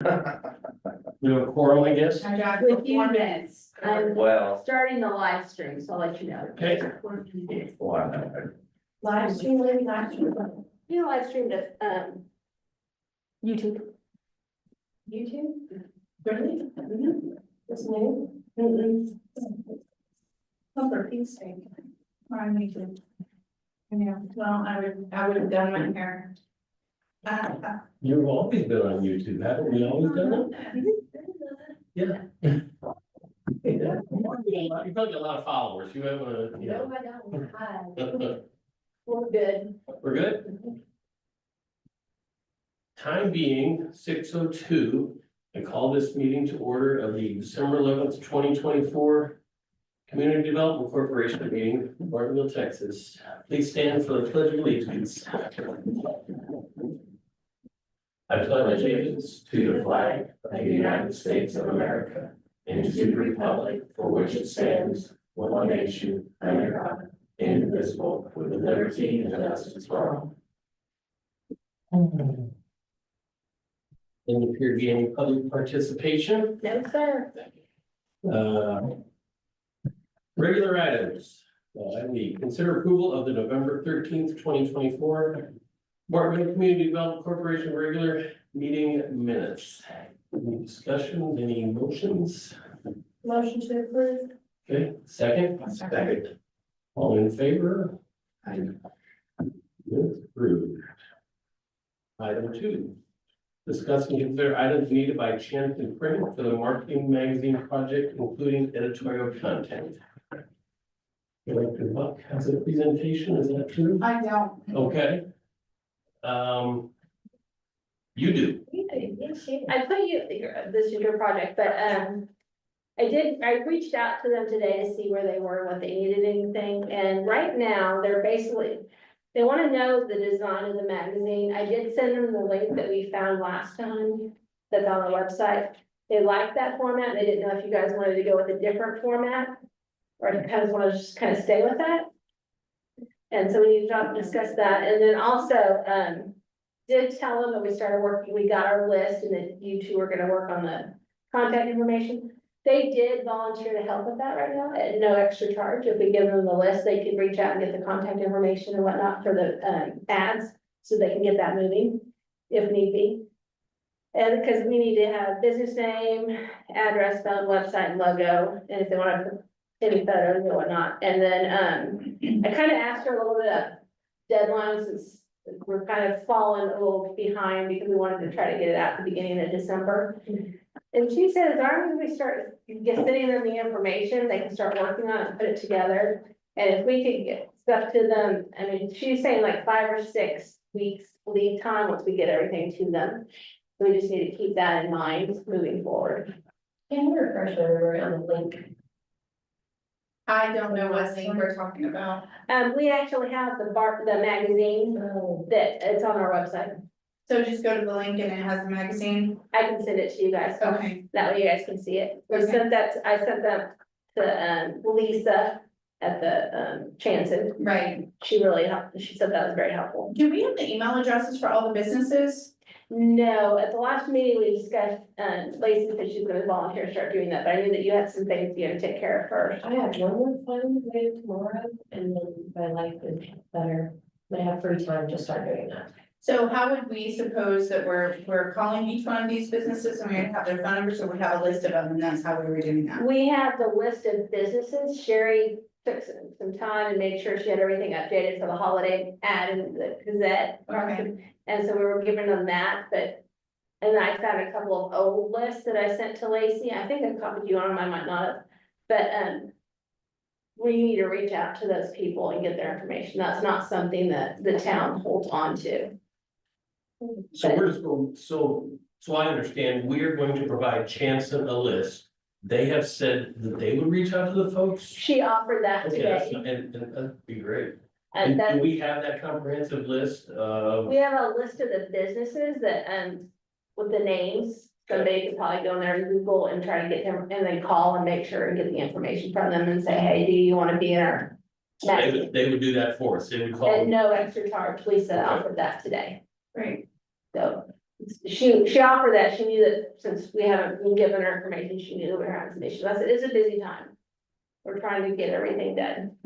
We have a quorum, I guess. I got With you 4 minutes, I'm Well. starting the live stream, so I'll let you know. Okay. live stream, live stream. You know, live stream to, YouTube. YouTube? Really? This new? Oh, for Pete's sake. I need to. Yeah, well, I would have done my hair. You've always been on YouTube, haven't we always done it? Yeah. You probably got a lot of followers, you have a, you know. No, I don't. Hi. We're good. We're good? Time being 6:02, I call this meeting to order of the December 11th, 2024 Community Development Corporation meeting, Bartonville, Texas. Please stand for the pledge of allegiance. I pledge allegiance to the flag of the United States of America and to the republic for which it stands, one nation, under God, indivisible, with liberty and justice for all. Didn't appear to be any public participation. No, sir. Regular items. We consider approval of the November 13th, 2024 Bartonville Community Development Corporation regular meeting minutes. Any discussions, any motions? Motion to approve. Okay, second? Second. All in favor? Approved. Item 2. Discuss and consider items needed by Chance and Print for the marketing magazine project, including editorial content. Director Buck has a presentation, is that true? I don't. Okay. You do. I put you, this is your project, but, I reached out to them today to see where they were, what they needed, anything, and right now, they're basically. They wanna know the design of the magazine. I did send them the link that we found last time, that's on the website. They liked that format, they didn't know if you guys wanted to go with a different format. Or if you guys wanna just kind of stay with that. And so we need to discuss that, and then also, did tell them that we started working, we got our list, and that you two are gonna work on the contact information. They did volunteer to help with that right now at no extra charge. If we give them the list, they could reach out and get the contact information and whatnot for the ads, so they can get that moving if need be. And because we need to have business name, address, phone, website, and logo, and if they want to put any photos or whatnot. And then I kind of asked her a little bit of deadlines, since we're kind of falling a little behind because we wanted to try to get it out at the beginning of December. And she said, as long as we start sending them the information, they can start working on it and put it together. And if we could get stuff to them, I mean, she's saying like 5 or 6 weeks lead time once we get everything to them. So we just need to keep that in mind moving forward. Can you refresh everyone on the link? I don't know what thing we're talking about. We actually have the magazine that it's on our website. So just go to the link and it has the magazine. I can send it to you guys. Okay. That way you guys can see it. Okay. I sent that to Lisa at the Chanson. Right. She really helped. She said that was very helpful. Do we have the email addresses for all the businesses? No, at the last meeting we discussed, Lacey said she's gonna volunteer to start doing that, but I knew that you had some things you had to take care of first. I have one more fun later tomorrow, and then my life is better. I have free time to start doing that. So how would we suppose that we're calling each one of these businesses and we're gonna have their phone numbers, so we have a list of them, and that's how we were doing that? We have the list of businesses. Sherry took some time and made sure she had everything updated for the holiday ad in the Gazette. Okay. And so we were giving them that, but, and I found a couple of old lists that I sent to Lacey. I think I copied you on them, I might not have. But, we need to reach out to those people and get their information. That's not something that the town holds on to. So we're just going, so I understand, we are going to provide Chanson a list. They have said that they would reach out to the folks. She offered that Okay, that's, today. and that'd be great. And And that, do we have that comprehensive list of? we have a list of the businesses that, with the names. Somebody could probably go in there and Google and try to get them, and then call and make sure and get the information from them and say, hey, do you want to be in our? So they would do that for us, they would call. At no extra charge. Lisa offered that today. Great. So it's she offered that, she knew that since we haven't been given her information, she knew that we were having some issues. I said, it's a busy time. We're trying to get everything done.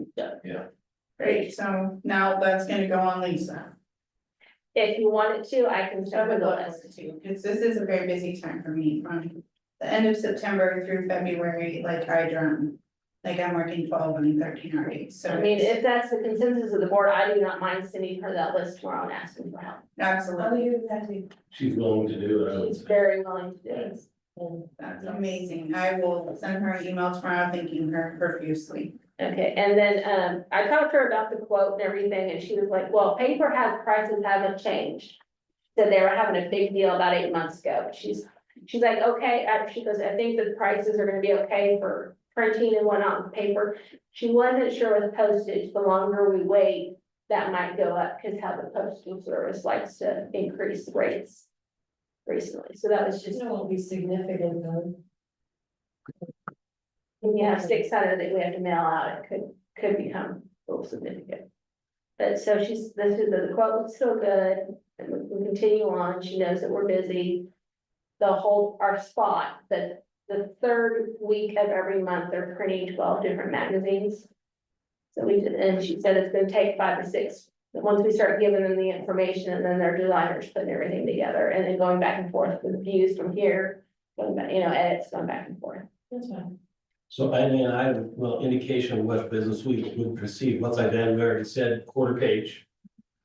Great, so now that's gonna go on Lisa. If you want it to, I can I send her would the love list. to, because this is a very busy time for me, from the end of September through February, like I drum. Like I'm working 12 and 13-hour days, so. I mean, if that's the consensus of the board, I do not mind sending her that list tomorrow and asking for help. Absolutely, She's willing to do it, I would She's say. very willing to do it. And that's amazing. I will send her an email tomorrow thanking her profusely. Okay, and then, I talked to her about the quote and everything, and she was like, well, paper prices haven't changed. So they were having a big deal about 8 months ago, but she's like, okay, she goes, I think the prices are gonna be okay for printing and whatnot with paper. She wasn't sure with postage, the longer we wait, that might go up, because how the postal service likes to increase rates recently, so that was just, it won't be significant though. when you have 600 that we have to mail out, it could become a little significant. But so this is the quote was still good, and we can continue on, she knows that we're busy. Our spot, the third week of every month, they're printing 12 different magazines. So and she said it's gonna take 5 to 6, once we start giving them the information, and then their designers putting everything together, and then going back and forth with views from here. Going back, edits going back and forth. That's fine. So, and then indication of what business we would proceed, once I then, we already said quarter page.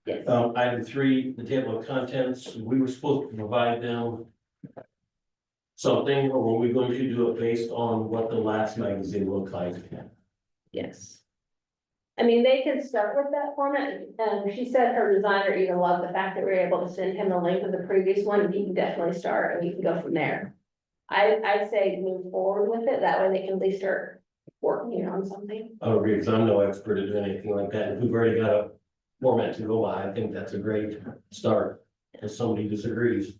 Yes, Item 3, the table of contents, we were supposed to provide them something, or were we going to do it based on what the last magazine looked like? yes. I mean, they can start with that format, she said her designer even loved the fact that we were able to send him a link of the previous one, and he can definitely start, and we can go from there. I'd say move forward with it, that way they can at least start working on something. I agree, because I'm no expert at doing anything like that, if we've already got a format to go by, I think that's a great start, if somebody disagrees.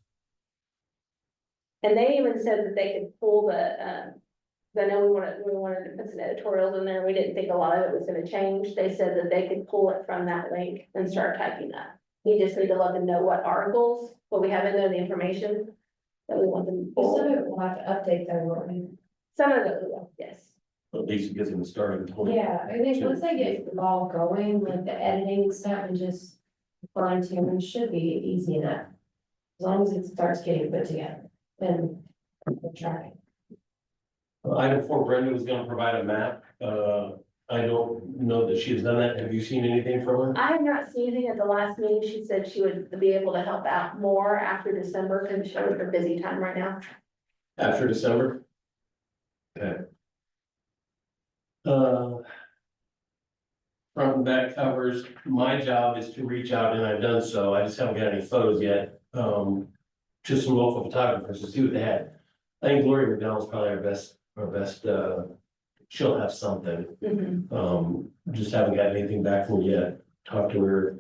And they even said that they could pull I know we wanted to put some editorials in there, we didn't think a lot of it was gonna change, they said that they could pull it from that link and start typing that. We just need to let them know what articles, but we haven't known the information that we want them to Some of pull. it will have to update though, won't we? Some of it, we will, yes. At least it gives them a starting point. Yeah, I think once they get the ball going, like the editing stuff and just fine tuning should be easy enough. As long as it starts getting put together, then we'll try. Item 4, Brenda was gonna provide a map, I don't know that she has done that, have you seen anything from her? I have not seen anything at the last meeting, she said she would be able to help out more after December, because she was her busy time right now. After December? Okay. Front and back covers, my job is to reach out, and I've done so, I just haven't got any photos yet, to some local photographers to see what they had. I think Gloria McDonald's probably our best, she'll have something, just haven't got anything back from her yet, talked to her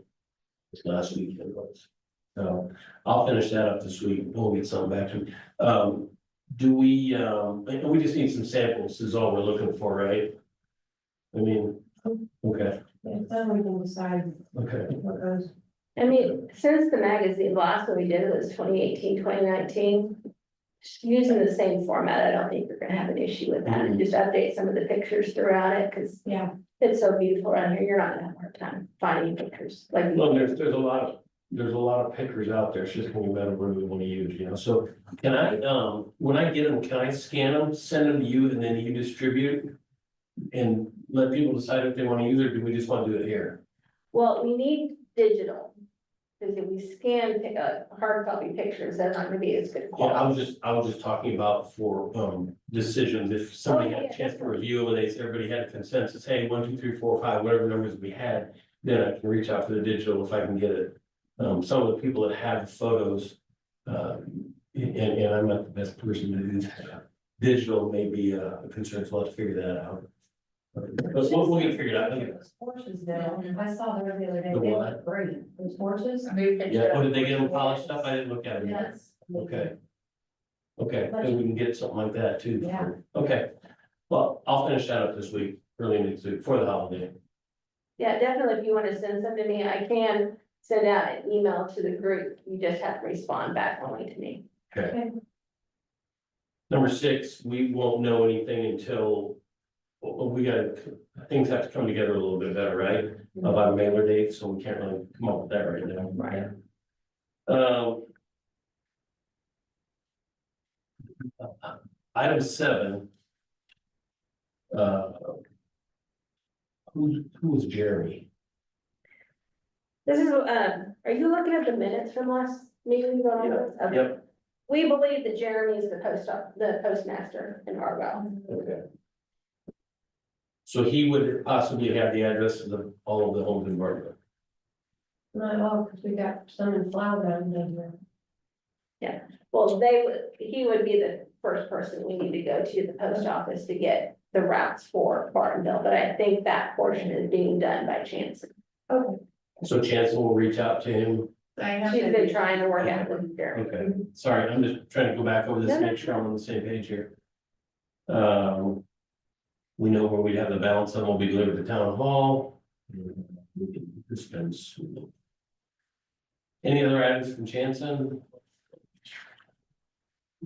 this last weekend was. So I'll finish that up this week, we'll get something back to me. Do we, and we just need some samples is all we're looking for, right? I mean, okay, Then we can decide okay. what goes. I mean, since the magazine, the last one we did was 2018, 2019. Using the same format, I don't think you're gonna have an issue with that, and just update some of the pictures throughout it, because Yeah, it's so beautiful around here, you're not gonna have a hard time finding pictures, like. Well, there's a lot of pictures out there, it's just gonna be better what we wanna use, so can I, when I get them, can I scan them, send them to you, and then you distribute? And let people decide if they wanna use it, or do we just wanna do it here? Well, we need digital, because if we scan hard copy pictures, that's not gonna be as good Yeah, quality. I was just talking about for, decisions, if somebody Oh, had yeah, a chance that's to review, and everybody had a consensus, hey, 1, 2, 3, 4, 5, whatever numbers we had, then I can reach out to the digital if I can get it. Some of the people that have photos, and I'm not the best person to do that. Digital may be a concern, so let's figure that out. But we'll get it figured out. those torches now, I saw them the other day, The they what? look great, those torches. Yeah, oh, did they get them polished up? I didn't look at them yet. Yes. Okay. Okay, then we can get something like that too. Yeah. Okay, well, I'll finish that up this week, early next week, for the holiday. Yeah, definitely, if you wanna send some to me, I can send out an email to the group, you just have to respond back only to me. Okay. Number 6, we won't know anything until, well, things have to come together a little bit better, right? About a mailer date, so we can't really come up with that right now. Right. Item 7. Who was Jeremy? This is, are you looking at the minutes from last meeting? Okay. Yep. We believe that Jeremy is the postmaster in Argyle. Okay. So he would possibly have the address of all of the homes in Bartonville. Not all, because we got some in Flower Mound in there. Well, he would be the first person we need to go to the post office to get the routes for Bartonville, but I think that portion is being done by Chance. Okay. So Chancellor will reach out to him. She's been trying to work out with Jeremy. Okay, sorry, I'm just trying to go back over this, No, no. make sure I'm on the same page here. We know where we have the balance and will be delivered to town hall. We can dispense. Any other items from Chanson?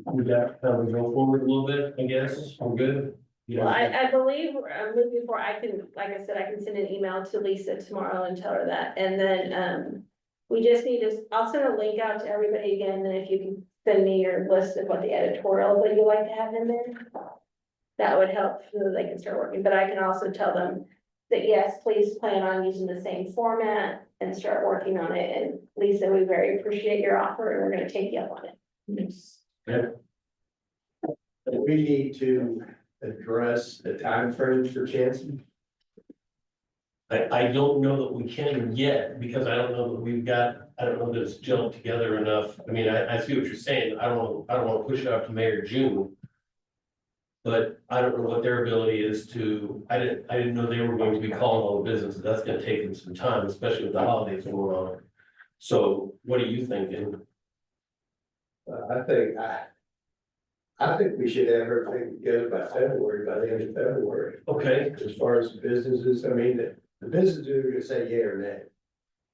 We got, we go forward a little bit, I guess, we're good. Well, I believe, moving forward, I can, like I said, I can send an email to Lisa tomorrow and tell her that, and then, we just need to, I'll send a link out to everybody again, and if you can send me your list of what the editorial that you like to have in there. That would help so that they can start working, but I can also tell them that, yes, please plan on using the same format and start working on it, and Lisa, we very appreciate your offer, and we're gonna take you up on it. We need to address the timeframes for Chanson. I don't know that we can yet, because I don't know that I don't know that it's gelled together enough. I mean, I see what you're saying. I don't want to push it out to May or June. But I don't know what their ability is to, I didn't know they were going to be calling all the businesses. That's gonna take them some time, especially with the holidays going on. So what are you thinking? I think we should have everything together by February, by the end of February. Okay, As far as businesses, I mean, the businesses are gonna say yeah or nay.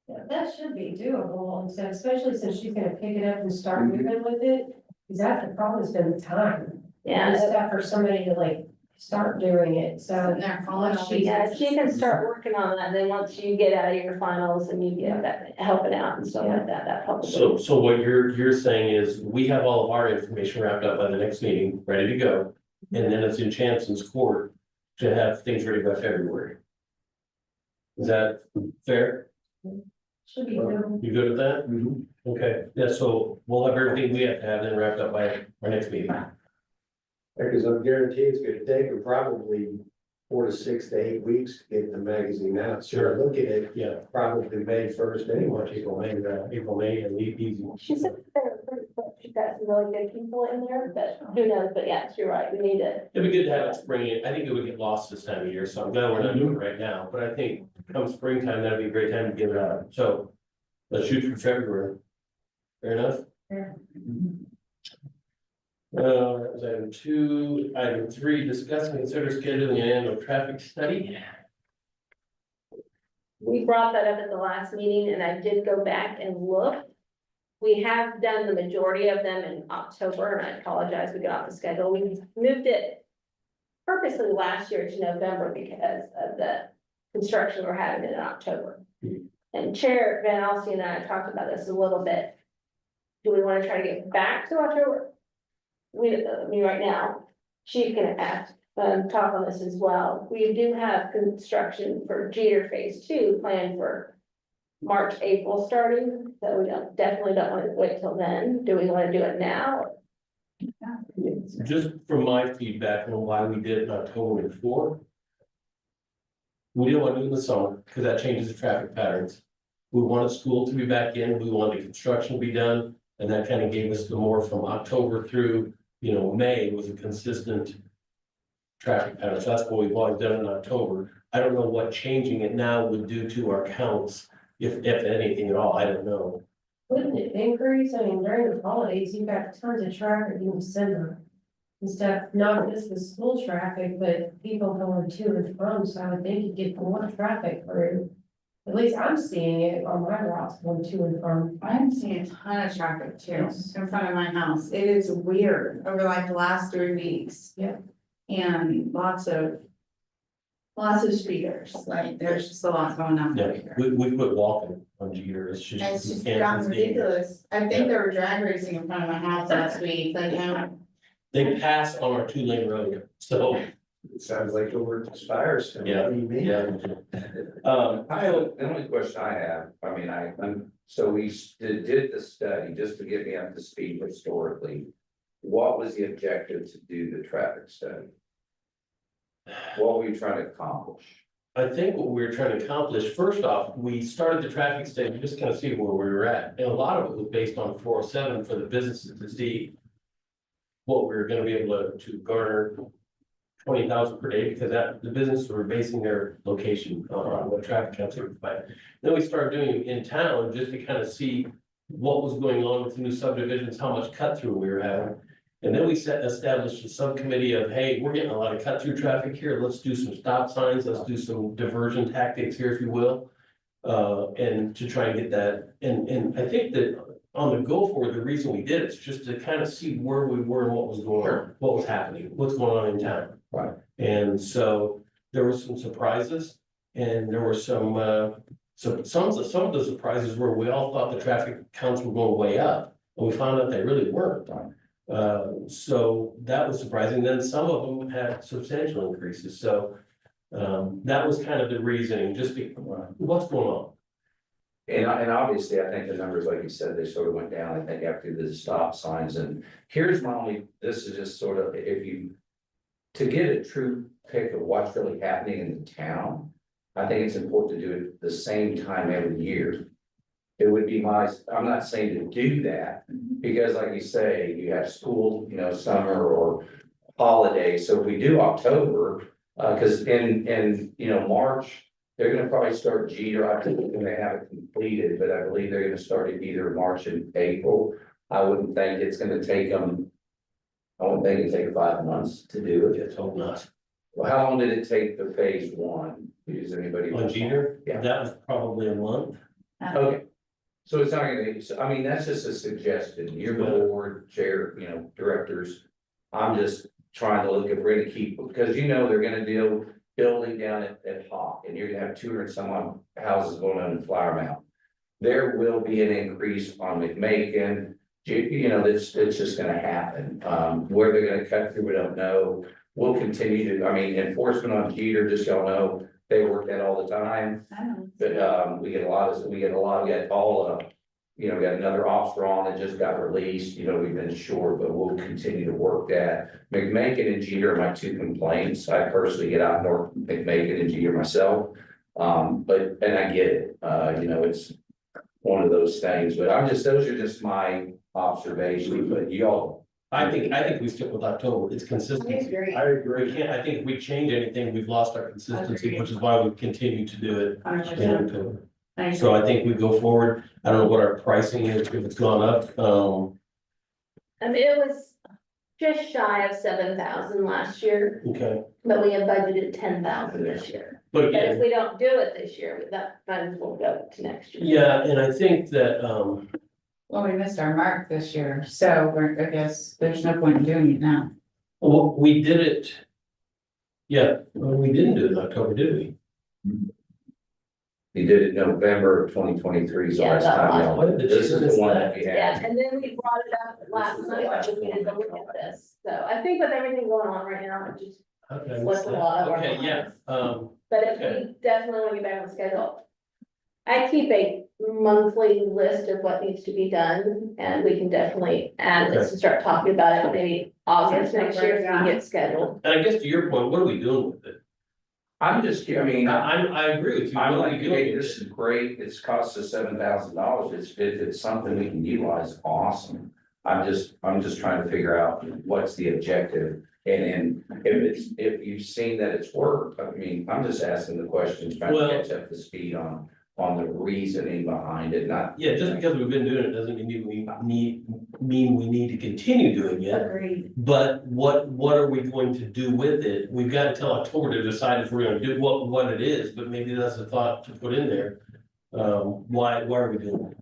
Yeah, that should be doable, and so especially since she's gonna pick it up and start moving with it, because that's the problem, has been the time. Yeah, And stuff for somebody to like start doing it, so. And they're calling all these. yeah, she can start working on that, then once you get out of your finals and you get that, helping out and stuff like that, that helps. so what you're saying is, we have all of our information wrapped up by the next meeting, ready to go. And then it's in Chanson's court to have things ready by February. Is that fair? Should be doable. You good with that? Okay, yeah, so we'll have everything we have to have then wrapped up by our next meeting. Because I'm guaranteed it's gonna take them probably 4 to 6 to 8 weeks to get the magazine out. So Sure. look at it, Yeah, probably May 1st anyway. April, May, and leave easy. She said they're pretty quick. She's got some really good people in there, but who knows, but yes, you're right, we need to. It'd be good to have it spring. I think it would get lost this time of year, so I'm glad we're not doing it right now, but I think come springtime, that'd be a great time to get it out. So let's shoot for February. Fair enough? Yeah. That was item 2. Item 3, discuss and consider scheduling an annual traffic study. We brought that up at the last meeting and I did go back and look. We have done the majority of them in October, and I apologize, we got off the schedule. We moved it purposely last year to November because of the construction we're having in October. And Chair Van Alstine and I talked about this a little bit. Do we want to try to get back to October? I mean, right now, Chief can ask, talk on this as well. We do have construction for Jeter Phase 2 planned for March, April starting, so we definitely don't want to wait till then. Do we want to do it now? Just from my feedback on why we did it in October before. We didn't want to do it in the summer, because that changes the traffic patterns. We wanted school to be back in, we wanted the construction to be done, and that kind of gave us the more from October through, May was a consistent traffic pattern. So that's what we've always done in October. I don't know what changing it now would do to our counts, if anything at all, I don't know. Wouldn't it increase? I mean, during the holidays, you've got tons of traffic in December. And stuff, not just the school traffic, but people going to and from, so I would think you'd get more traffic through. At least I'm seeing it on my routes going to and from. I'm seeing a ton of traffic too, in front of my house. It is weird over like the last 3 weeks. Yeah. And lots of speeders, like, there's just a lot going on over Yeah, here. we quit walking on Jeter, it's just. And it's just you can't- gotten it's dangerous. ridiculous. I think they were drag racing in front of my house last week, like, They pass on our 2-lane road, so, It sounds like the word expires. Yeah, What do you mean? yeah. The only question I have, I mean, so we did the study, just to get me up to speed historically. What was the objective to do the traffic study? What were you trying to accomplish? I think what we were trying to accomplish, first off, we started the traffic study, just kind of see where we were at, and a lot of it was based on 407 for the businesses to see. What we were gonna be able to garner 20,000 per day, because that, the businesses were basing their location on what traffic counts would provide. Then we started doing it in town, just to kind of see what was going on with the new subdivisions, how much cut through we were having. And then we established a subcommittee of, hey, we're getting a lot of cut through traffic here, let's do some stop signs, let's do some diversion tactics here, if you will. And to try and get that, and I think that on the go forward, the reason we did it is just to kind of see where we were and what was going on, what was happening, what's going on in town. Right. And so there were some surprises and there were some of the surprises where we all thought the traffic counts were going way up. And we found out they really weren't. So that was surprising. Then some of them had substantial increases. So that was kind of the reasoning, just what's going on. And obviously, I think the numbers, like you said, they sort of went down, I think, after the stop signs, and here's my only, this is just sort of, to get a true pic of what's really happening in the town, I think it's important to do it the same time every year. It would be I'm not saying to do that, because like you say, you have school, summer or holiday, so if we do October, cause in March, they're gonna probably start Jeter. I think they're gonna have it completed, but I believe they're gonna start it either March and April. I wouldn't think it's gonna take them. I wouldn't think it'd take 5 months to do it. Let's hope not. Well, how long did it take the phase 1? Does anybody? On Jeter, Yeah. that was probably a month. Okay. So it's not gonna, I mean, that's just a suggestion. You're the board chair, directors. I'm just trying to look if we're gonna keep, because they're gonna deal building down at Hawk, and you're gonna have 200 some odd houses going on in Flower Mound. There will be an increase on McMakin, it's just gonna happen. Where they're gonna cut through, we don't know. We'll continue to, enforcement on Jeter, just y'all know, they work that all the time. But we got another officer on that just got released, we've been short, but we'll continue to work that. McMakin and Jeter are my 2 complaints. I personally get out north McMakin and Jeter myself. And I get it, it's one of those things, but those are just my observations, but y'all. I think we stick with October. It's consistency. I agree. I think if we change anything, we've lost our consistency, Agreed. which is why we continue to do it in 100%. October. I So I think we go forward. I don't know what our pricing is, if it's gone up. It was just shy of 7,000 last year, Okay, but we have budgeted 10,000 this year. but But if again, we don't do it this year, that funds will go to next year. yeah, and I think that, Well, we missed our mark this year, so I guess there's no point in doing it now. well, we did it. Yeah, well, we didn't do it in October, did we? You did it November of 2023, so Yeah, last that time, last one. this is the one that we Yeah, had. and then we brought it up last night, I just needed to look at this, so I think with everything going on right now, it just How did I miss slipped a that? lot of our Okay, yeah, minds. But if okay. we definitely want to get back on schedule. I keep a monthly list of what needs to be done, and we can definitely add this and start talking about it maybe August next year if we get scheduled. And I guess to your point, what are we doing with it? I'm just, I agree with you. I'm What are like, we doing hey, with this it? is great, it's cost us $7,000, if it's something we can utilize, awesome. I'm just trying to figure out what's the objective, and if you've seen that it's worked, I'm just asking the questions, trying Well- to catch up to speed on the reasoning behind it, not. Yeah, just because we've been doing it doesn't mean we need to continue doing it. Agreed. But what are we going to do with it? We've got until October to decide if we're gonna do what it is, but maybe that's a thought to put in there. Why are we doing that?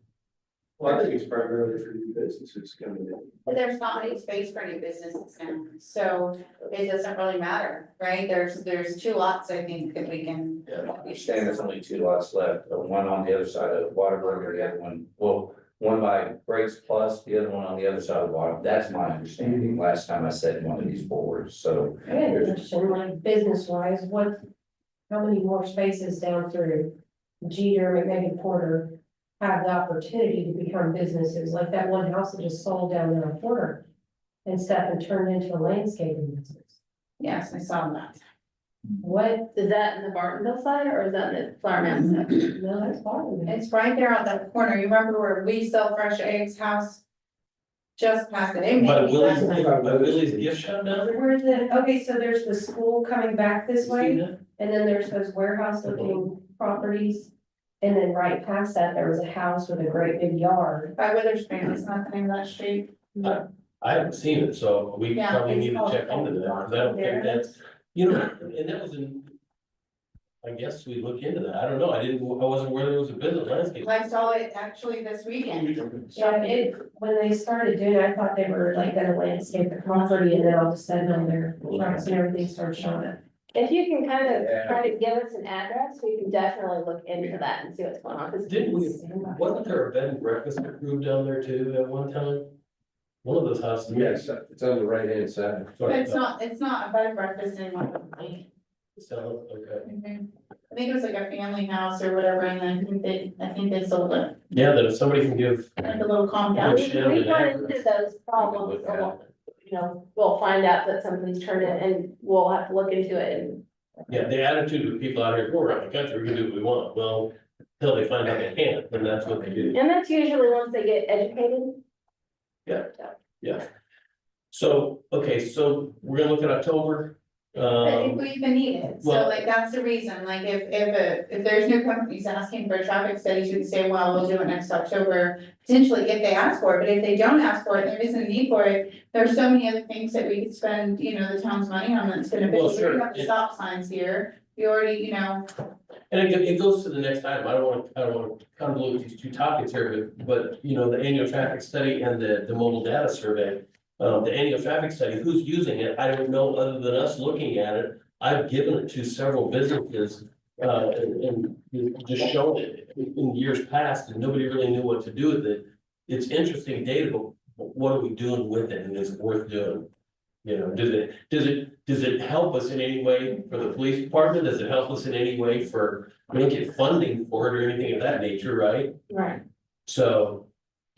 Well, I think it's primarily for new businesses coming in. There's not any space for new businesses now, so it doesn't really matter, right? There's 2 lots, I think, that we can. I understand there's only 2 lots left, one on the other side of Waterbury, the other one, well, one by Breaks Plus, the other one on the other side of Water. That's my understanding, last time I said one of these boards, so. I got a question, like business wise, how many more spaces down through Jeter, McMegan Porter have the opportunity to become businesses, like that one house that just sold down there on Porter and stuff and turned into a landscaping business? Yes, I saw that. What? Is that in the Bartonville side or is that in the Flower Mound side? No, that's part of it. It's right there on that corner. You remember where We Sell Fresh Eggs house? Just past it. It may By be Willie's, less. by Willie's gift shop down there? Where's the, okay, so there's the school coming back this You way, seen that? and then there's those warehouse looking properties. And then right past that, there was a house with a great big yard. By Witherspoon, it's not the name of that street. I haven't seen it, so we Yeah, probably it's need to called- check into that, 'cause I don't think that's, and that was in. I guess we look into that, I don't know, I wasn't aware there was a business landscape. I saw it actually this weekend. Yeah, when they started doing it, I thought they were like gonna landscape the property, and then all of a sudden on their trucks and everything started showing up. If you can kind of Yeah. try to give us an address, we can definitely look into that and see what's going on. 'Cause Didn't we, wasn't there a bed and breakfast approved down there too at one time? One of those houses. Yes, it's on the right hand side. It's not a bed and breakfast anymore. So, okay, I think it was like a family house or whatever, and I think they sold it, yeah, then if somebody can give, like a little Yeah, compound. we run into those problems, so we'll find out that something's turned in and we'll have to look into it and. yeah, the attitude of people out here, we're around the country, we can do what we want, well, until they find out they can't, then that's what they do. And that's usually once they get educated. Yeah. So, okay, so we're gonna look at October. But if we even need it, so well- like, that's the reason, like, if there's new companies asking for traffic studies, you can say, well, we'll do it next October. Potentially if they ask for it, but if they don't ask for it, there isn't a need for it, there's so many other things that we could spend, the town's money on that's gonna be. Well, We sure. have the stop signs here, we already, And it goes to the next item, I don't wanna convolute these 2 topics here, but, the annual traffic study and the mobile data survey. The annual traffic study, who's using it, I don't know, other than us looking at it, I've given it to several businesses. And just shown it in years past, and nobody really knew what to do with it. It's interesting data, but what are we doing with it, and is it worth doing? Does it help us in any way for the police department? Does it help us in any way for, we don't get funding for it or anything of that nature, right? Right. So,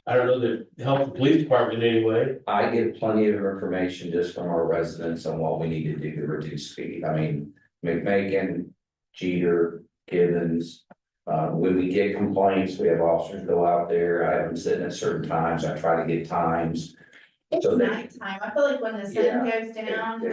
I don't know that it helps the police department in any way. I get plenty of information just from our residents on what we need to do to reduce speed. I mean, McMakin, Jeter, Gibbons. When we get complaints, we have officers go out there. I have them sitting at certain times. I try to get times. it's So they- nighttime, I feel like when the sun Yeah. goes down, I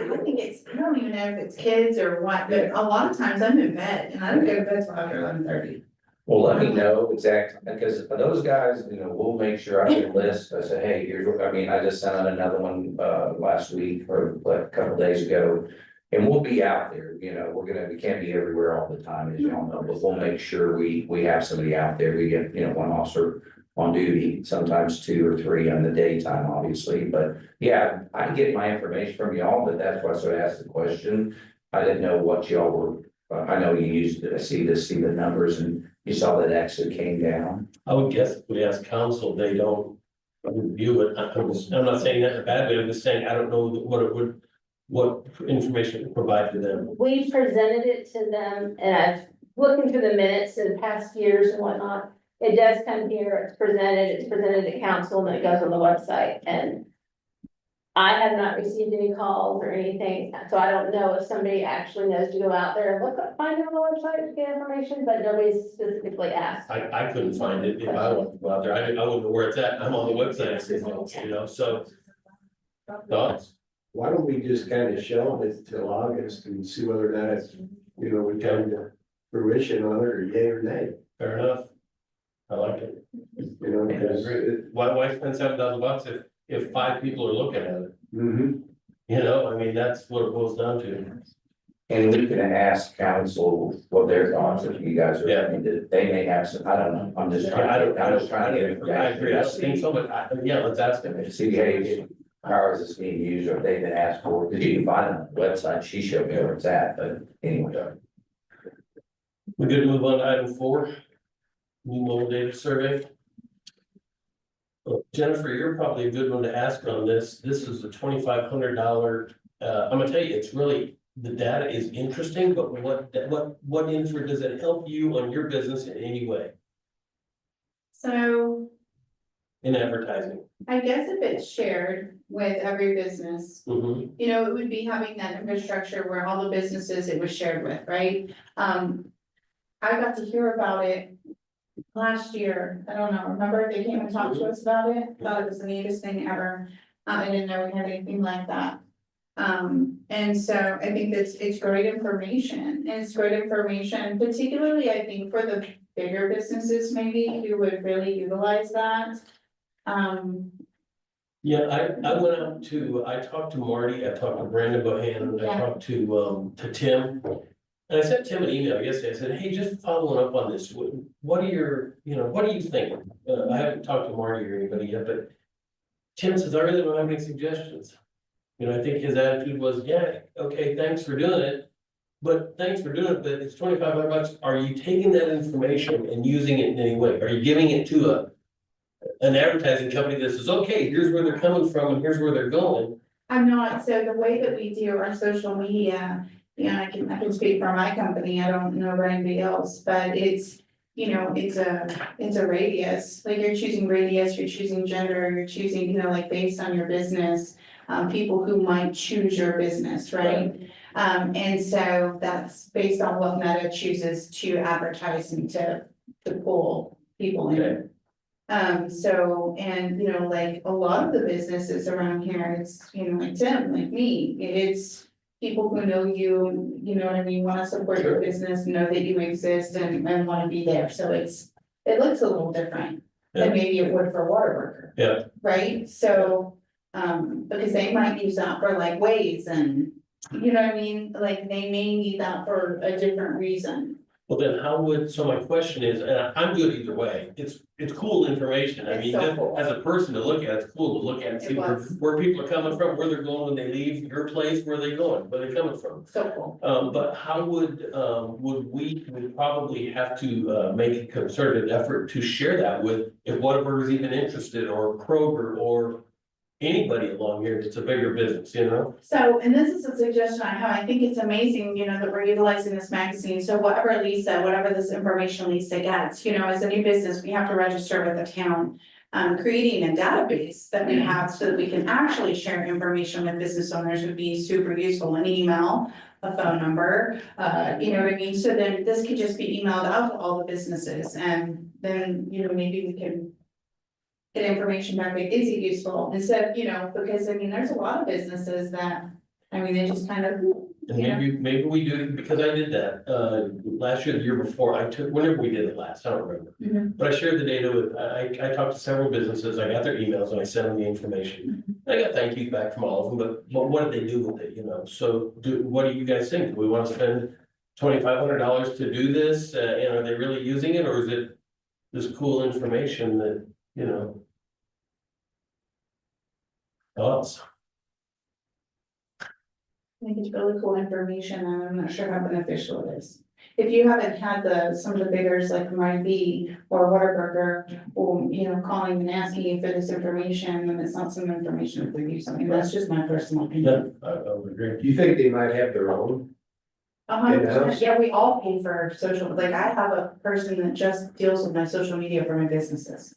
don't even know if it's kids or what, but a lot of times I'm in bed, and I don't go to bed till after 11:30. Well, let me know exactly, because for those guys, we'll make sure I get a list. I said, hey, here's what, I just sent out another one, last week or like a couple days ago. And we'll be out there, we can't be everywhere all the time, as y'all know, but we'll make sure we have somebody out there. We get, one officer on duty, sometimes 2 or 3 on the daytime, obviously, but yeah, I get my information from y'all, but that's why I sort of asked the question. I didn't know what y'all were, I know you used to see the numbers, and you saw that actually came down. I would guess if we ask council, they don't review it. I'm not saying that in a bad way, I'm just saying, I don't know what information it would provide to them. We presented it to them and I've looked into the minutes in past years and whatnot. It does come here, it's presented to council and then it goes on the website and. I have not received any calls or anything, so I don't know if somebody actually knows to go out there and find it on the website to get information, but nobody's specifically asked. I couldn't find it if I wanted to go out there, I wouldn't know where it's at, I'm on the website, so. Thoughts? Why don't we just kind of shelve it till August and see whether or not it's, we come to fruition on it, or yay or nay, Fair enough. I like it. because. Why spend $7,000 if 5 people are looking at it? Mhm. I mean, that's what it boils down to. And we can ask council what their thoughts, if you guys are, I mean, they may have some, I don't know, I'm just trying, I'm just trying to get information. I agree, I don't think so, but yeah, let's ask them. And see, hey, how is this being used, or if they've been asked for, because you can find it on the website, she showed me where it's at, but anyway. We good to move on to item 4? New mobile data survey. Well, Jennifer, you're probably a good one to ask on this. This is a $2,500. I'm gonna tell you, it's really, the data is interesting, but what info does it help you on your business in any way So in advertising? I guess if it's shared with every business, Mhm. you know, it would be having that infrastructure where all the businesses it was shared with, right? I got to hear about it last year. I don't know, remember they came and talked to us about it? Thought it was the neatest thing ever. I didn't know we had anything like that. And so I think it's great information, and it's great information, particularly I think for the bigger businesses maybe who would really utilize that. Yeah, I talked to Marty, I talked to Brandon Bohannon, I Yeah. talked to Tim. And I sent Tim an email yesterday, I said, hey, just following up on this, what are your, what do you think? I haven't talked to Marty or anybody yet, but Tim says, I really don't have any suggestions. I think his attitude was, yeah, okay, thanks for doing it. But thanks for doing it, but it's $2,500. Are you taking that information and using it in any way? Are you giving it to an advertising company that says, okay, here's where they're coming from and here's where they're going? I'm not, so the way that we do our social media, I can speak for my company, I don't know about anybody else, but it's, it's a radius, like you're choosing radius, you're choosing gender, you're choosing, like based on your business. People who might choose your business, right? And so that's based on what Meta chooses to advertise and to pull people in. So, and, like a lot of the businesses around here, it's, like Tim, like me, it's people who know you, you know what I mean, wanna support your business, know that you exist and wanna be there, so it looks a little different than maybe it would for Waterworker. Yeah. Right, so, because they might use that for like Waze and, you know what I mean, like they may need that for a different reason. Well, then so my question is, and I'm good either way, it's cool information, I It's mean, so just cool. as a person to look at, it's cool to look at and see It was. where people are coming from, where they're going when they leave your place, where they're going, where they're coming from. So cool. But how would we probably have to, make a concerted effort to share that with, if Whataburger's even interested, or Kroger, or anybody along here that's a bigger business, So, and this is a suggestion I have, I think it's amazing, that we're utilizing this magazine, so whatever this information Lisa gets, as a new business, we have to register with the town. Creating a database that we have so that we can actually share information with business owners would be super useful, an email, a phone number, you know what I mean, so then this could just be emailed out to all the businesses, and then, maybe we can get information back, make it useful, instead, because there's a lot of businesses that, they just kind of. And maybe we do, because I did that, last year, the year before, whenever we did it last, I don't remember. Mhm. But I shared the data with, I talked to several businesses, I got their emails and I sent them the information. I got thank yous back from all of them, but what did they do with it, So what do you guys think? Do we want to spend $2,500 to do this? And are they really using it, or is it this cool information that, thoughts? I think it's really cool information, and I'm not sure how beneficial it is. If you haven't had some of the biggers like Might or Whataburger, or, calling and asking you for this information, then it's not some information for you, that's just my personal opinion. Yeah, I would agree. Do you think they might have their own? 100%, yeah, we all pay for social, like I have a person that just deals with my social media for my businesses.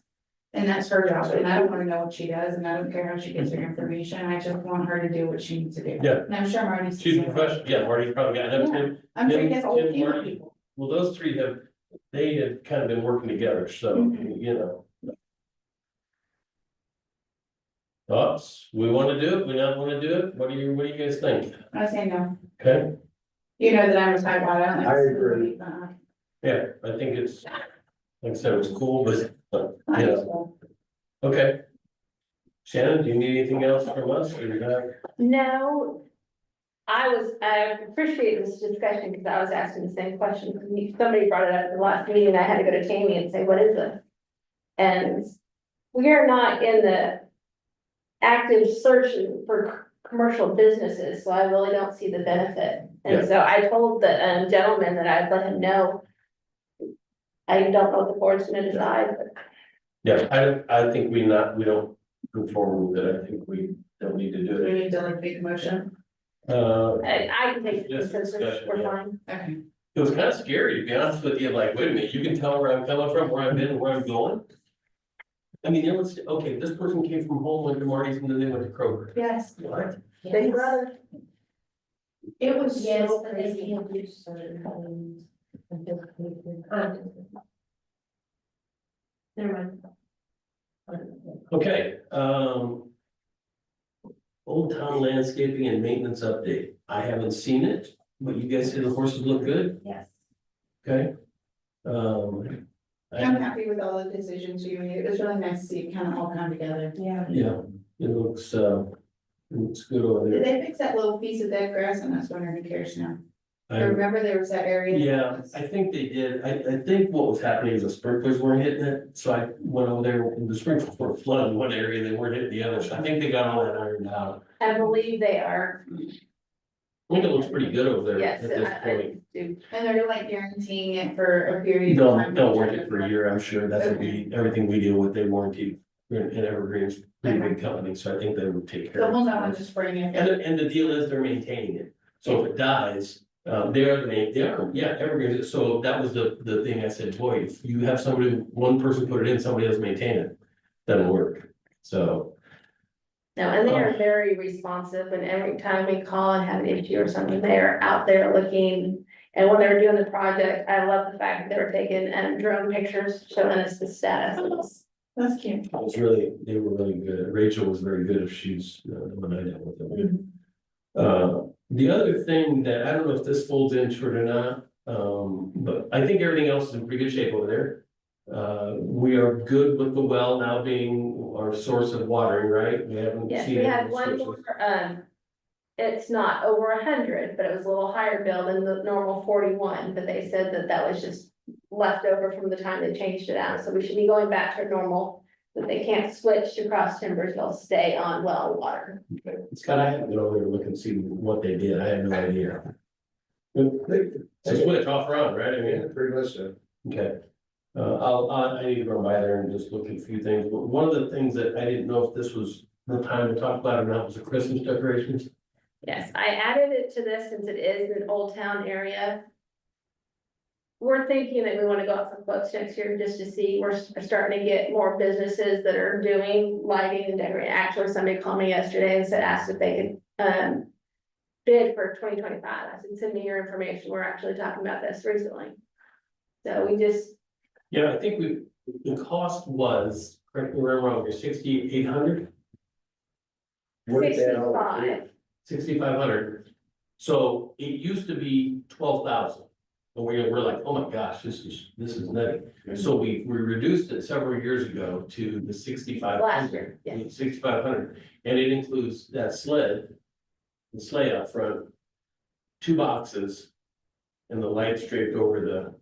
And that's her job, and I don't wanna know what she does, and I don't care how she gets her information, I just want her to do what she needs to do. Yeah. And I'm sure Marty's. She's professional, yeah, Marty's probably got, and Tim, I'm sure he Tim- gets a whole Tim, team of Marty. people. well, those three they have kind of been working together, so, Mhm. Thoughts? We wanna do it, we not wanna do it? What do you guys think? I say no, Okay, you know that I'm a type, I don't. I agree. yeah, I think it's, like I said, it's cool, but, I yeah, just won't. okay. Shannon, do you need anything else from us, or you got? No, I appreciate this discussion because I was asking the same question. Somebody brought it up at the last meeting, I had to go to Tammy and say, what is this? And we are not in the active search for commercial businesses, so I really don't see the benefit. Yeah. And so I told the gentleman that I'd let him know. I don't know what the board's gonna decide, but Yeah, I think we don't move forward with it. I think we don't need to do We it. need to like make a motion. I can take the Just consensus, discussion, we're yeah. fine. Okay. It was kind of scary, to be honest with you, like, wait a minute, you can tell where I'm coming from, where I've been, and where I'm going. I mean, there was, okay, this person came from home, went to Marty's, and then they went to Kroger. Yes, What? big brother. It was Yes, so but they crazy. can't do certain things. Never mind. Okay, Old Town landscaping and maintenance update. I haven't seen it, but you guys say the horses look good, Yes. okay? I'm happy with all the decisions you made. It was really nice to see it kind of all come together. Yeah. Yeah, it looks good over Did there. they fix that little piece of dead grass? I'm just wondering who cares now. I I- remember there was that area. Yeah, I think they did. I think what was happening is the sprinklers weren't hitting it, so I went over there, and the sprinklers were flooding one area, they weren't hitting the other, so I think they got all that ironed out. I believe they are, I think it looks pretty good over there yes, at this I point. do. And they're like guaranteeing it for a period of time. They'll warranty it for a year, I'm sure. That's what everything we deal with, they warranty. And Evergreen's a pretty big company, so I think they would take care So of we'll know it. in the spring if. And the deal is they're maintaining it. So if it dies, Evergreen, so that was the thing I said, boy, if you have somebody, one person put it in, somebody else maintain it, doesn't work. So, No, and they are very responsive, and every time we call and have an issue or something, they are out there looking. And when they were doing the project, I love the fact that they were taking drone pictures showing us the status. That's cute. they were really good. Rachel was very good if she's, when I dealt with them. The other thing that, I don't know if this folds into it or not, but I think everything else is in pretty good shape over there. We are good with the well now being our source of watering, right? We haven't Yes, seen we any had one restrictions. more, it's not over 100, but it was a little higher bill than the normal 41, but they said that that was just left over from the time they changed it out, so we should be going back to normal. But they can't switch to cross timbers, they'll stay on well water. It's kind of, I haven't been over there to look and see what they did. I had no idea. It's a switch off run, right? I mean, Pretty much so. okay. I need to go by there and just look at a few things, but one of the things that I didn't know if this was the time to talk about or not was the Christmas decorations. Yes, I added it to this since it is an old town area. We're thinking that we wanna go out for quotes next year just to see, we're starting to get more businesses that are doing lighting and decorating. Actually, somebody called me yesterday and asked if they could, bid for 2025. I said, send me your information. We're actually talking about this recently. So we just, Yeah, I think the cost was, correct me where I'm wrong, 6,800, What did that all 65. 6,500. So it used to be 12,000. And we're like, oh my gosh, this is nutty. So we reduced it several years ago to the 6,500. Last year, yeah. 6,500, and it includes that sled, the sleigh out front, 2 boxes, and the lights draped over the.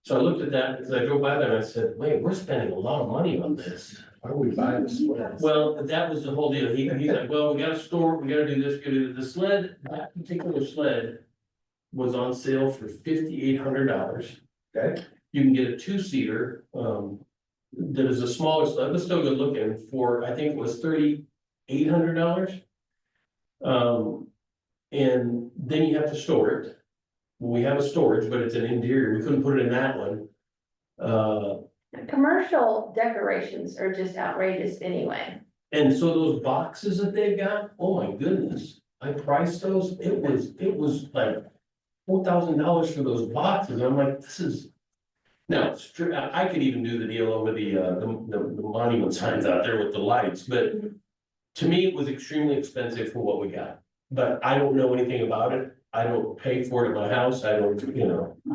So I looked at that, because I drove by there and I said, wait, we're spending a lot of money on this. Why are we buying this? Well, that was the whole deal. He's like, well, we gotta store, we gotta do this, we gotta do the sled, that particular sled was on sale for $5,800. Okay. You can get a 2-seater, that is a smaller sled, but still good looking for, I think it was $3,800. And then you have to store it. We have a storage, but it's an interior. We couldn't put it in that one. Commercial decorations are just outrageous anyway. And so those boxes that they got, oh my goodness, I priced those, it was like $4,000 for those boxes. I'm like, this is. Now, it's true, I could even do the deal over the monument signs out there with the lights, but to me, it was extremely expensive for what we got. But I don't know anything about it. I don't pay for it at my house. I don't,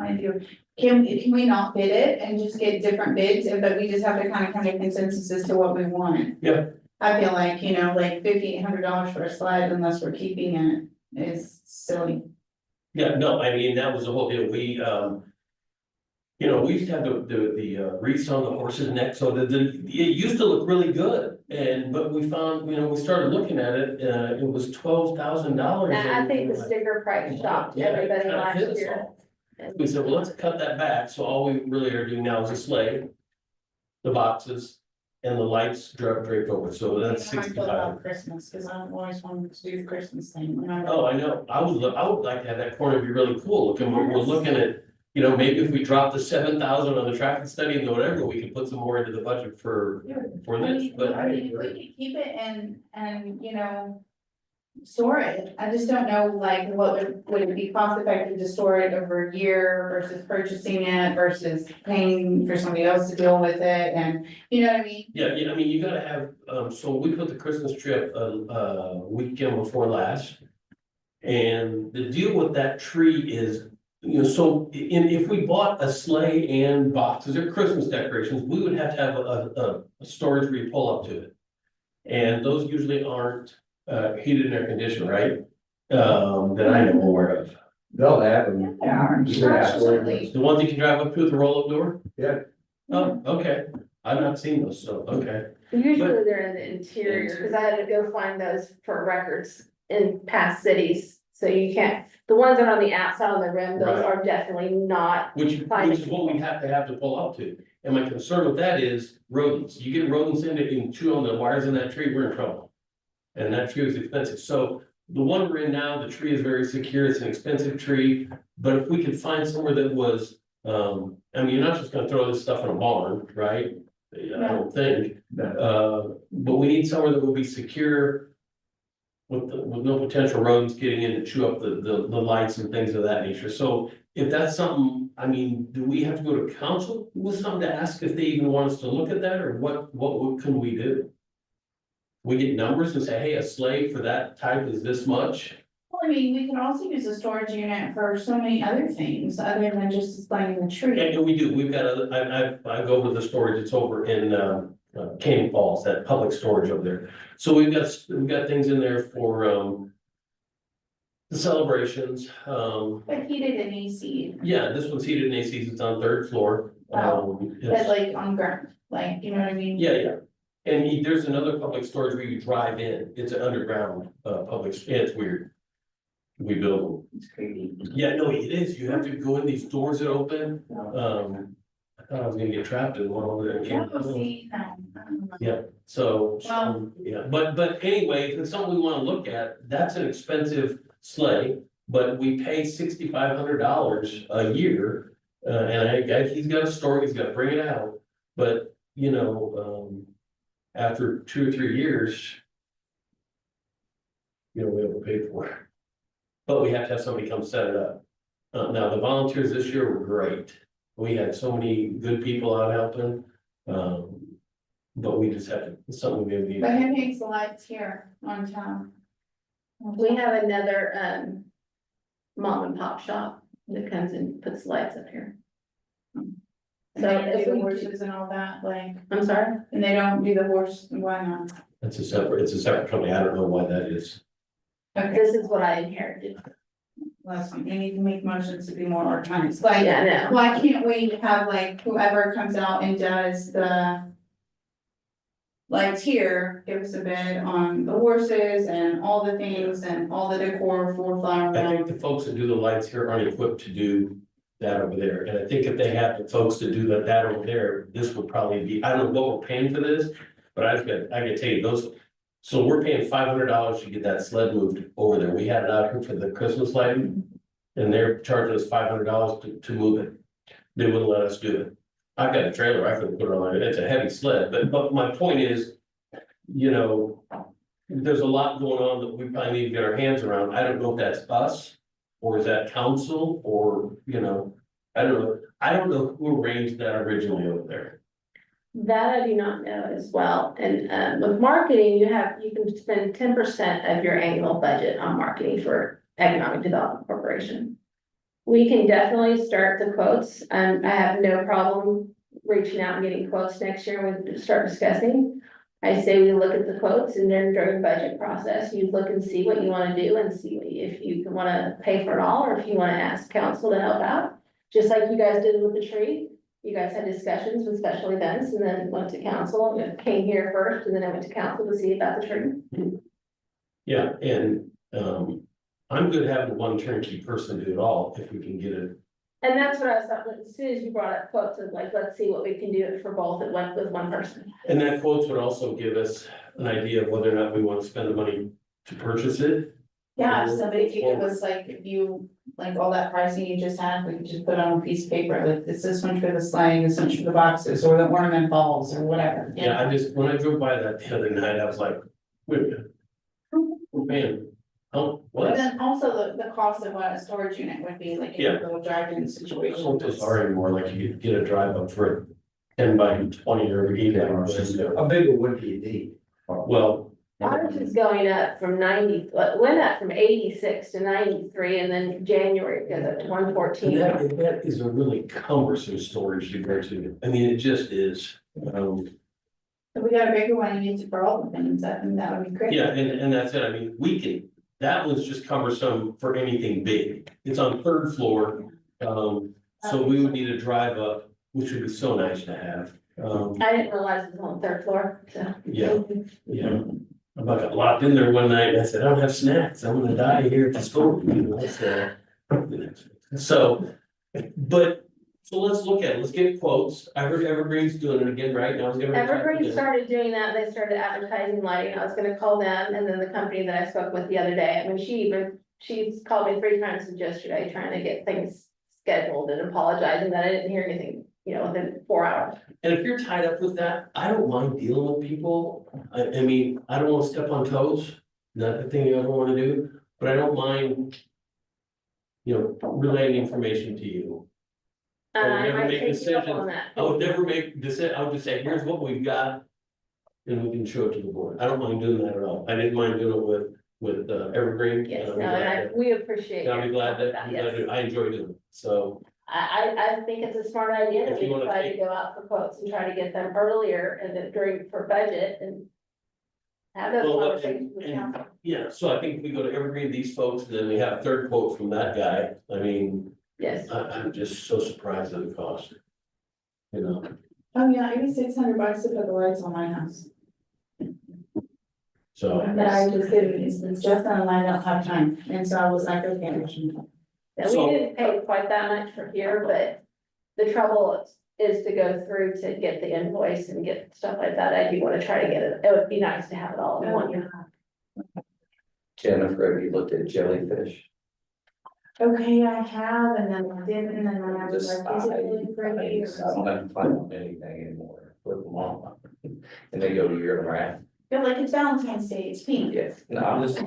I do. Can we not bid it and just get different bids, but we just have to kind of come to consensus as to what we want? Yeah. I feel like, you know, like $5,800 for a sled unless we're keeping it is silly. Yeah, no, I mean, that was the whole deal. We, you know, we used to have the wreaths on the horse's neck, so it used to look really good. But we found, you know, we started looking at it, it was $12,000. And I think the sticker price shocked everybody last year. We said, well, let's cut that back, so all we really are doing now is a sleigh, the boxes, and the lights draped over, so that's I feel 65. about Christmas, cause I've always wanted to do the Christmas thing. Oh, I know, I would like to have that corner be really cool, looking, we're looking at, you know, maybe if we drop the 7,000 on the traffic study and whatever, we can put some more into the budget for I this, mean, but. I mean, if we could keep it and, you know, store it, I just don't know, like, what would it be cost effective to store it over a year versus purchasing it versus paying for somebody else to deal with it, and, you know what I mean? Yeah, I mean, you gotta have, so we put the Christmas tree up, weekend before last. And the deal with that tree is, you know, so if we bought a sleigh and boxes or Christmas decorations, we would have to have a storage where you pull up to it. And those usually aren't, heated and air conditioned, right? That I am aware of. They'll have them. There are, Yeah. absolutely. The ones you can drive up to with the roll-up door? Yeah. Oh, okay, I've not seen those, so, okay. Usually they're in the interior, cause I had to go find those for records in past cities. So you can't, the ones that are on the outside on the rim, those Right. are definitely not. Which is what we have to pull up to. And my concern with that is rodents. You get rodents in it and chew on the wires in that tree, we're in trouble. And that tree is expensive. So the one we're in now, the tree is very secure. It's an expensive tree. But if we could find somewhere that was, I mean, you're not just gonna throw this stuff in a barn, right? I don't think. But we need somewhere that will be secure with no potential rodents getting in to chew up the lights and things of that nature. So if that's something, I mean, do we have to go to council with something to ask if they even want us to look at that, or what can we do? We get numbers and say, hey, a sleigh for that type is this much. Well, I mean, we can also use a storage unit for so many other things, other than just displaying the tree. And we do, we've got I go over the storage, it's over in, Canyon Falls, that public storage over there. So we've got things in there for, the celebrations, But heated and AC, yeah, this one's heated and AC, it's on third floor. but like on ground, like, you know what I mean? Yeah. And there's another public storage where you drive in, it's an underground, yeah, it's weird. We build them. It's creepy. Yeah, no, it is, you have to go in these doors that open, I thought I was gonna get trapped in one over there. Yeah, we'll see, Yeah, so, Well- yeah, but anyway, if it's something we wanna look at, that's an expensive sleigh. But we pay $6,500 a year, and he's got a store, he's gotta bring it out, but, you know, after 2 or 3 years. You know, we haven't paid for it. But we have to have somebody come set it up. Now, the volunteers this year were great. We had so many good people out helping. But we just have to, it's something we need. But who makes the lights here on town? We have another, mom and pop shop that comes and puts lights up here. So if they do the we- horses and all that, like, I'm sorry? and they don't do the horse, why not? It's a separate company. I don't know why that is. Okay, This is what I inherited. last one, you need to make motions to be more organized, like, Yeah, I know. why can't we have like whoever comes out and does the lights here, give us a bid on the horses and all the things and all the decor for Flower I Mound. think the folks that do the lights here aren't equipped to do that over there. And I think if they have the folks to do that over there, this would probably be, I don't know what we're paying for this. But I gotta tell you, those, so we're paying $500 to get that sled moved over there. We had it out here for the Christmas lighting. And they're charging us $500 to move it. They wouldn't let us do it. I've got a trailer, I could put it on it, it's a heavy sled, but my point is, you know. There's a lot going on that we probably need to get our hands around. I don't know if that's us. Or is that council, or, you know, I don't know who arranged that originally over there. That I do not know as well. And, with marketing, you can spend 10% of your annual budget on marketing for Economic Development Corporation. We can definitely start the quotes. I have no problem reaching out and getting quotes next year and we start discussing. I say we look at the quotes and then during budget process, you look and see what you wanna do and see if you can wanna pay for it all, or if you wanna ask council to help out. Just like you guys did with the tree, you guys had discussions with special events and then went to council, and it came here first, and then I went to council to see about the tree. Yeah, and, I'm good having one turnkey person do it all, if we can get it. And that's what I was talking, as soon as you brought up quotes, I was like, let's see what we can do for both at one, with one person. And that quotes would also give us an idea of whether or not we want to spend the money to purchase it. Yeah, if somebody, if you give us like, if you, like all that pricing you just had, we could just put it on a piece of paper, like, this one for the sleigh, this one for the boxes, or the ornament balls, or whatever. Yeah, I just, when I drove by that the other night, I was like, wait a minute. We're paying, oh, But what? then also the cost of what a storage unit would be, like, Yeah. in a little drive-in I situation. don't think are anymore, like you could get a drive up for 10 by 20 or 8 hours. How big a wood do you need? Well, Ours is going up from 90, went up from 86 to 93, and then January it goes up to and 114. that is a really cumbersome storage to go to. I mean, it just is. If we got a bigger one and use it for all the things, I think that would be great. Yeah, and that's it. I mean, we can, that was just cumbersome for anything big. It's on third floor. So we would need a drive up, which would be so nice to have. I didn't realize it was on the third floor, so. Yeah. Yeah. I got locked in there one night and I said, I don't have snacks. I'm gonna die here at the store. You know, so, but, so let's look at it. Let's get quotes. I heard Evergreen's doing it again, right? Now it's gonna. Evergreen started doing that, they started advertising lighting, I was gonna call them, and then the company that I spoke with the other day, I mean, she's called me 3 times since yesterday, trying to get things scheduled and apologizing that I didn't hear anything, you know, within 4 hours. And if you're tied up with that, I don't mind dealing with people. I mean, I don't wanna step on toes, not the thing you ever wanna do, but I don't mind. You know, relaying information to you. I would I never might make take you up decisions. on that. I would never make decision, I would just say, here's what we've got. And we can show it to the board. I don't mind doing that at all. I didn't mind doing it with Evergreen. Yes, and no, I'm glad and that- we appreciate. and I'll be your glad that, comment, I'm glad yes. that I enjoy doing it, so. I think it's a smart idea that If you we wanna try to take- go out for quotes and try to get them earlier and then during for budget and. Have those Well, conversations with and- council. Yeah, so I think if we go to Evergreen, these folks, and then we have a third quote from that guy, I mean, Yes, I'm just so surprised at the cost. You know, Oh, yeah, $8,600 to put the lights on my house. so, But I just didn't, it's just on, I don't have time, and so I was like, okay. and we So- didn't pay quite that much for here, but the trouble is to go through to get the invoice and get stuff like that. I do wanna try to get it. It would be nice to have it all in one. Jennifer, have you looked at jellyfish? Okay, I have, and then I didn't, and then I was Just like, is it I really pretty? don't have to find out anything anymore, flip them on. And they go to your wrath. Feel like it's Valentine's Day, it's pink. Yes, no, I'm just,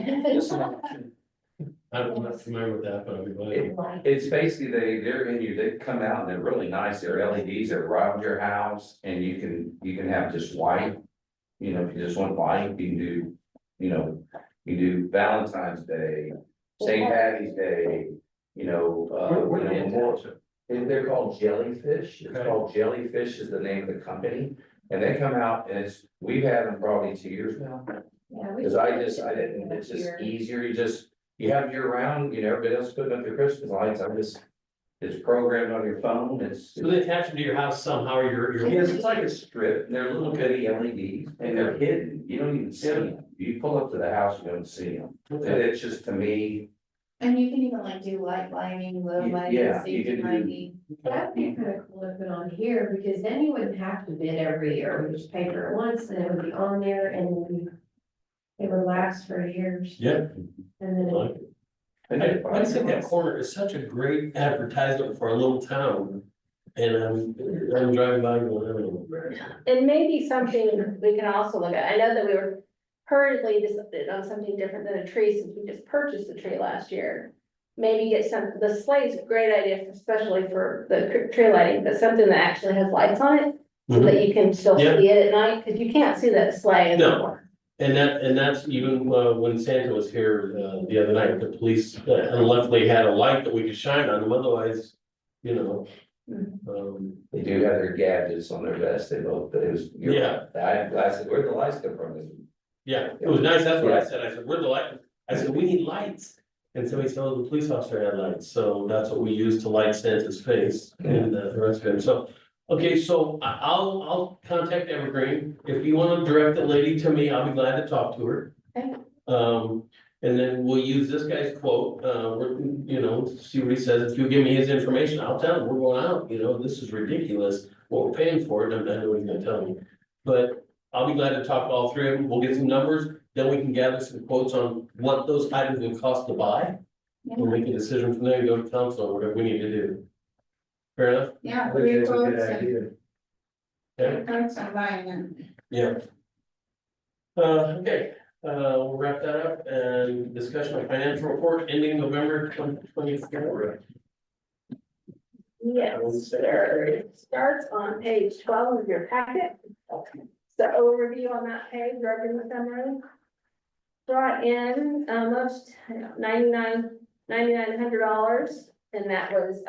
I'm not familiar with that, but I'll be glad. it's basically they're in you, they come out and they're really nice, they're LEDs, they're around your house and you can have just white. You know, if you just want white, you can do, you know, you do Valentine's Day, St. Patty's Day, you know, What are you they know, more. attached to? And they're called Jellyfish, it's Okay. called Jellyfish is the name of the company, and they come out and we've had them probably 2 years now. Cause I didn't, it's just easier, you have year round, you know, everybody else putting up their Christmas lights, it's programmed on your phone, it's. So they attach them to your house somehow, or your. Yes, it's like a strip, and they're little bitty LEDs, and they're hidden, you don't even see them, you pull up to the house, you don't see them, and it's just, to me, And you can even like do light lighting, low lighting, Yeah, you safety can do- lighting. That'd be kind of cool to put on here, because then you wouldn't have to bid every year, we just pay for it once, and it would be on there, and it would last for years, Yep. and then it. I think that corner is such a great advertisement for a little town. And I'm driving by going, I don't know. And maybe something we can also look at, I know that we were hurriedly decided on something different than a tree since we just purchased the tree last year. Maybe get the sleigh's a great idea, especially for the tree lighting, but something that actually has lights on it. So that you can still see Yeah. it at night, cause you can't see that sleigh No. anymore. And that's even when Santa was here the other night, the police luckily had a light that we could shine on them, otherwise, you know. They do have their gadgets on their vest, they both, but it was. you're Yeah. right. I said, where'd the lights come from? They said, Yeah, it was nice, that's what I said, I said, where's the light? I said, we need lights. And so he said, oh, the police officer had lights, so that's what we used to light Santa's face and the rest of him, so. Okay, so I'll contact Evergreen, if you wanna direct the lady to me, I'll be glad to talk to her. Okay. And then we'll use this guy's quote, you know, see what he says, if you give me his information, I'll tell him, we're going out, you know, this is ridiculous. What we're paying for it, and I know what he's gonna tell me, but I'll be glad to talk to all three of them, we'll get some numbers, then we can gather some quotes on what those items would cost to buy. We'll make a decision from there and go to council, or whatever we need to do. Fair enough? Yeah, I think three that's a good quotes and idea. Okay, quotes on buying them. yeah. Okay, we'll wrap that up, and discussion of financial report ending November 2024. Yes, sir. It starts on page 12 of your packet. The overview on that page, revenue summary. Brought in almost $9,900, and that was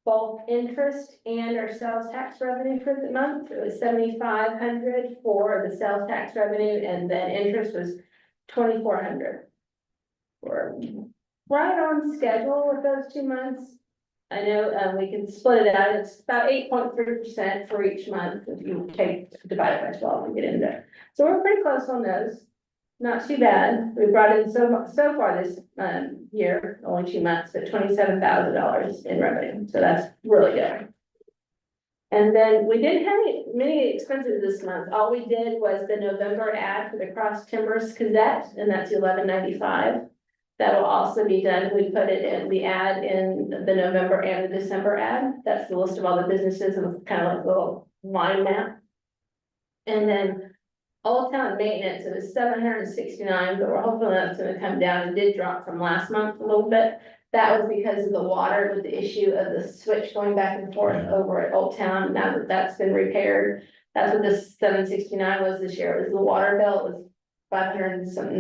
both interest and our sales tax revenue for the month. It was $7,500 for the sales tax revenue, and then interest was $2,400. We're right on schedule with those 2 months. I know, we can split it out, it's about 8.3% for each month, if you divide it by 12 and get into it. So we're pretty close on those, not too bad, we brought in so far this, year, only 2 months, but $27,000 in revenue, so that's really good. And then we didn't have many expenses this month, all we did was the November ad for the Cross Timbers Gazette, and that's $11.95. That will also be done, we put it in the ad in the November and the December ad, that's the list of all the businesses and kind of like a little line map. And then Old Town maintenance, it was $769, but we're hoping that's gonna come down, it did drop from last month a little bit. That was because of the water with the issue of the switch going back and forth over at Old Town, now that that's been repaired. That's what this $769 was this year, it was the water bill, it was $500 and something.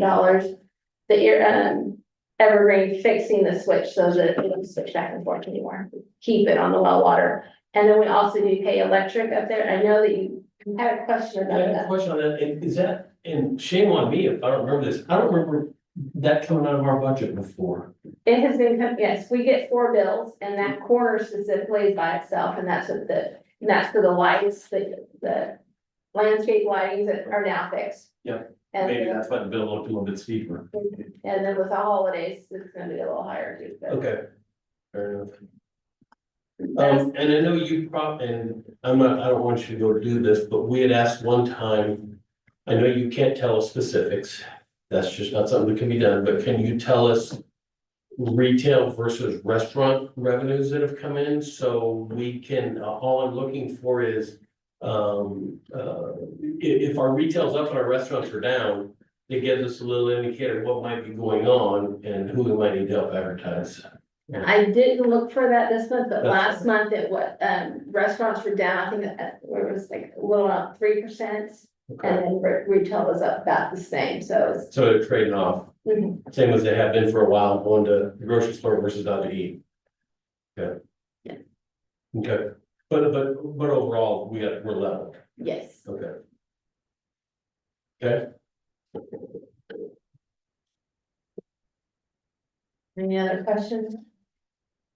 The year, Evergreen fixing the switch so that it doesn't switch back and forth anymore, keep it on the well water. And then we also do pay electric up there, I know that you had a question I about have a that. question on that, and is that, and shame on me if I don't remember this, I don't remember that coming out of our budget before. It has been, yes, we get 4 bills, and that corner specifically is by itself, and that's what and that's for the lights, the landscape lightings that are now fixed. Yep. And Maybe then, that's why the bill looked a little bit steeper. and then with the holidays, it's gonna be a little higher too. but Okay. Fair enough. that's- And I know you and I don't want you to go do this, but we had asked one time, I know you can't tell us specifics. That's just not something that can be done, but can you tell us retail versus restaurant revenues that have come in? So we can, all I'm looking for is, if our retail's up and our restaurants are down, it gives us a little indicator of what might be going on and who we might need to help advertise. I didn't look for that this month, but That's last month it was, restaurants were down, I think where it was like a little up 3%. Okay, And then retail was up about the same, so it's. so they're trading off, Mhm. same as they have been for a while, going to the grocery store versus out to eat. Okay. Yeah. Okay, but overall, we're level, Yes. okay. Okay, Any other questions?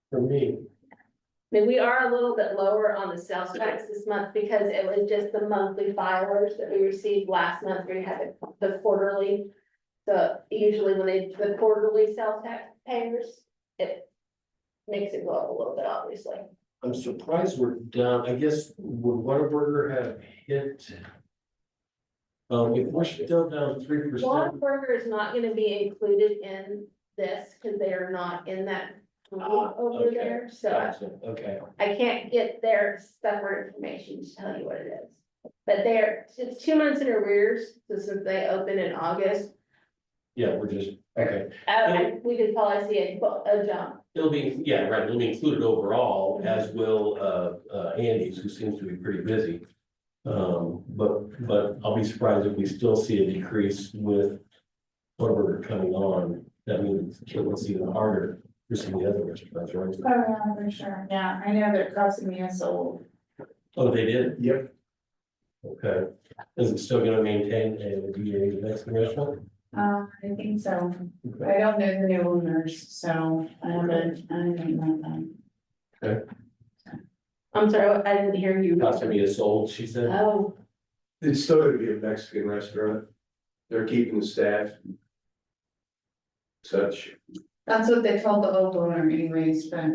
for me, I mean, we are a little bit lower on the sales tax this month because it was just the monthly filers that we received last month. We had the quarterly. So usually when the quarterly sales tax payers, it makes it go up a little bit, obviously. I'm surprised we're down, I guess, would Whataburger have hit? If we're still down 3%, Whataburger is not gonna be included in this because they are not in that group over okay. there, so Gotcha, okay, I can't get their separate information to tell you what it is. But it's 2 months in arrears, so since they open in August, yeah, we're just, okay. we could probably see a jump. It'll be, yeah, right, it'll be included overall, as will, Andy's, who seems to be pretty busy. But I'll be surprised if we still see a decrease with Whataburger coming on, that means it was even harder. for some of the other restaurants, right? Oh, yeah, for sure, yeah, I know that Casamiya sold. Oh, they did, Yep. okay. Is it still gonna maintain a BA Mexican restaurant? I think so, I don't know the new owners, so I don't know them. I'm sorry, I didn't hear you. Possibly is sold, she said. Oh, It's still gonna be a Mexican restaurant. They're keeping the staff. Such. That's what they told the old owner anyways, but.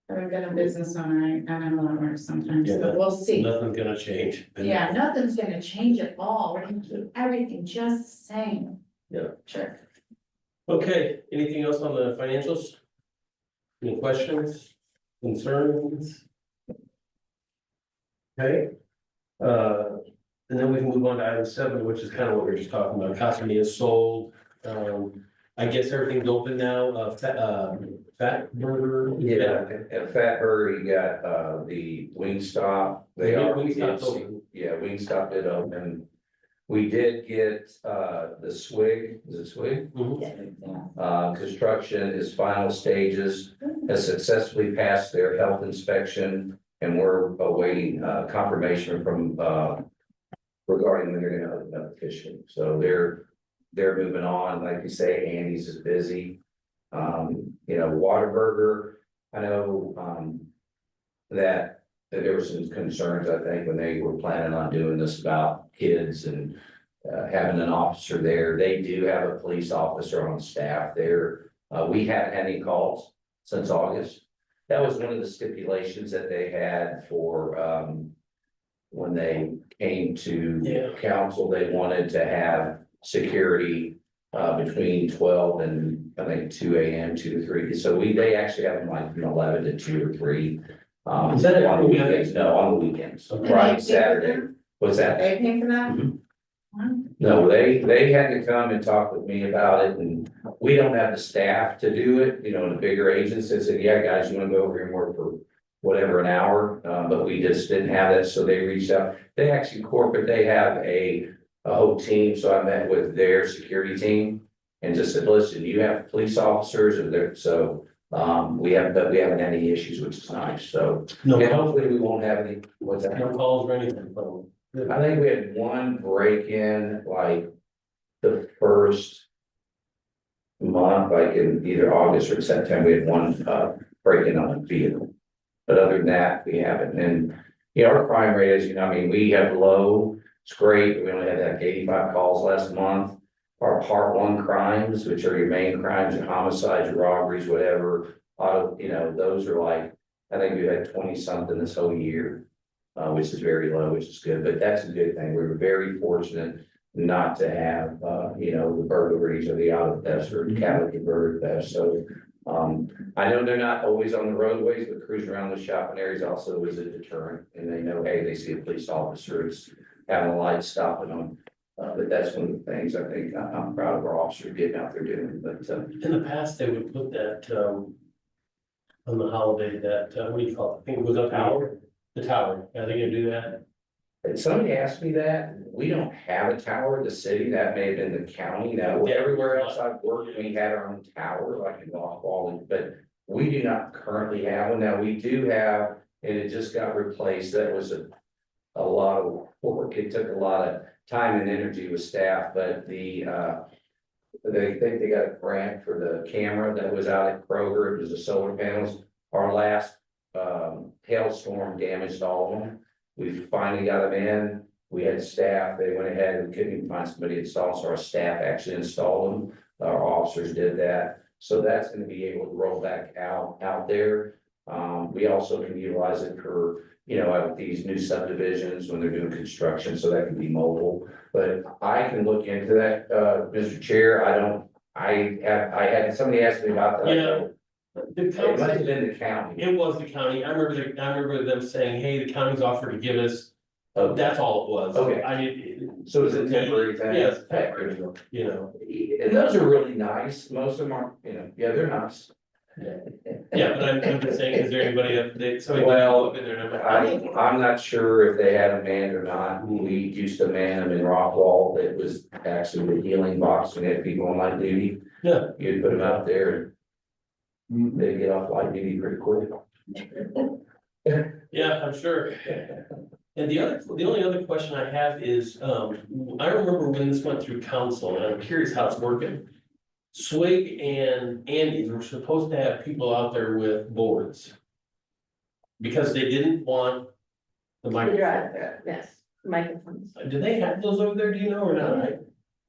Having been a business owner, I don't know how it works sometimes, Yeah, so we'll see. Nothing's gonna change. Yeah, nothing's gonna change at all, we're gonna keep everything just the same. Yeah. Sure. Okay, anything else on the financials? Any questions, concerns? Okay. And then we can move on to item 7, which is kind of what we were just talking about. Casamiya is sold. I guess everything's open now. Fat Burger. Yeah, at Fat Burger, you got, the Wingstop. They Yeah, are, Wingstop's open. yeah, Wingstop did open. We did get, the Swig, is it Swig? Mhm. Construction is final stages, has successfully passed their health inspection. And we're awaiting, confirmation from, regarding when they're gonna open up officially. So they're moving on, like you say, Andy's is busy. You know, Whataburger, I know, that there were some concerns, I think, when they were planning on doing this about kids and having an officer there. They do have a police officer on staff there. We haven't had any calls since August. That was one of the stipulations that they had for, when they came to Yeah. council, they wanted to have security between 12 and I think 2 a.m., 2 to 3. So they actually have them like from 11 to 2 or 3. Is that on the every weekends? No, on the weekends, Okay. Friday, Saturday. What's that? They pay for that? Mhm. Wow. No, they had to come and talk with me about it, and we don't have the staff to do it, you know, in the bigger agencies. They said, yeah, guys, you wanna go over here and work for whatever an hour, but we just didn't have that, so they reached out. They actually they have a whole team, so I met with their security team and just said, listen, you have police officers and there, so we haven't had any issues, which is nice, so. No, And hopefully we won't have any, what's that? no calls or anything from them. I think we had one break-in, like, the first month, like in either August or September, we had one, break-in on a vehicle. But other than that, we haven't, and, you know, our crime rate is, you know, I mean, we have low, it's great, we only had like 85 calls last month. Our part 1 crimes, which are your main crimes, your homicides, your robberies, whatever, you know, those are like, I think we had 20 something this whole year. Which is very low, which is good, but that's a good thing. We were very fortunate not to have, you know, the burglaries or the auto thefts or cavalry burglary thefts, so. I know they're not always on the roadways, but cruising around the shopping areas also is a deterrent, and they know, hey, they see a police officer, it's having a light stopping them. But that's one of the things I think I'm proud of our officers getting out there doing, but, In the past, they would put that, on the holiday, that, what do you call it? I think it was a tower, the tower. Are they gonna do that? and somebody asked me that, we don't have a tower in the city, that may have been the county, now, Yeah. everywhere else I've worked, we had our own tower, like in Lock, but we do not currently have one, now we do have, and it just got replaced, that was a lot of work, it took a lot of time and energy with staff, but they think they got a grant for the camera that was out at Kroger, it was the solar panels, our last hailstorm damaged all of them. We finally got them in, we had staff, they went ahead and couldn't even find somebody to install, so our staff actually installed them, our officers did that. So that's gonna be able to roll back out there. We also can utilize it for, you know, at these new subdivisions when they're doing construction, so that can be mobile. But I can look into that, Mr. Chair, I had, somebody asked me about that. Yeah. The It must have county, been the county. it was the county. I remember them saying, hey, the county's offered to give us, that's all it was. Okay. I did. So it's a temporary thing? Yes, temporary, you know. And those are really nice, most of them are, you know, yeah, they're nice. Yeah, but I'm just saying, is there anybody up there, somebody Well, up in there? And I'm not sure if they had them manned or not, we used to man them in Rockwall, it was actually the healing box, and had people on light duty. Yeah. You'd put them out there, they get off light duty pretty quick. Yeah, I'm sure. And the only other question I have is, I remember when this went through council, and I'm curious how it's working. Swig and Andy's were supposed to have people out there with boards. Because they didn't want the The microphone. drive, yes, microphones. Do they have those over there, do you know, or not?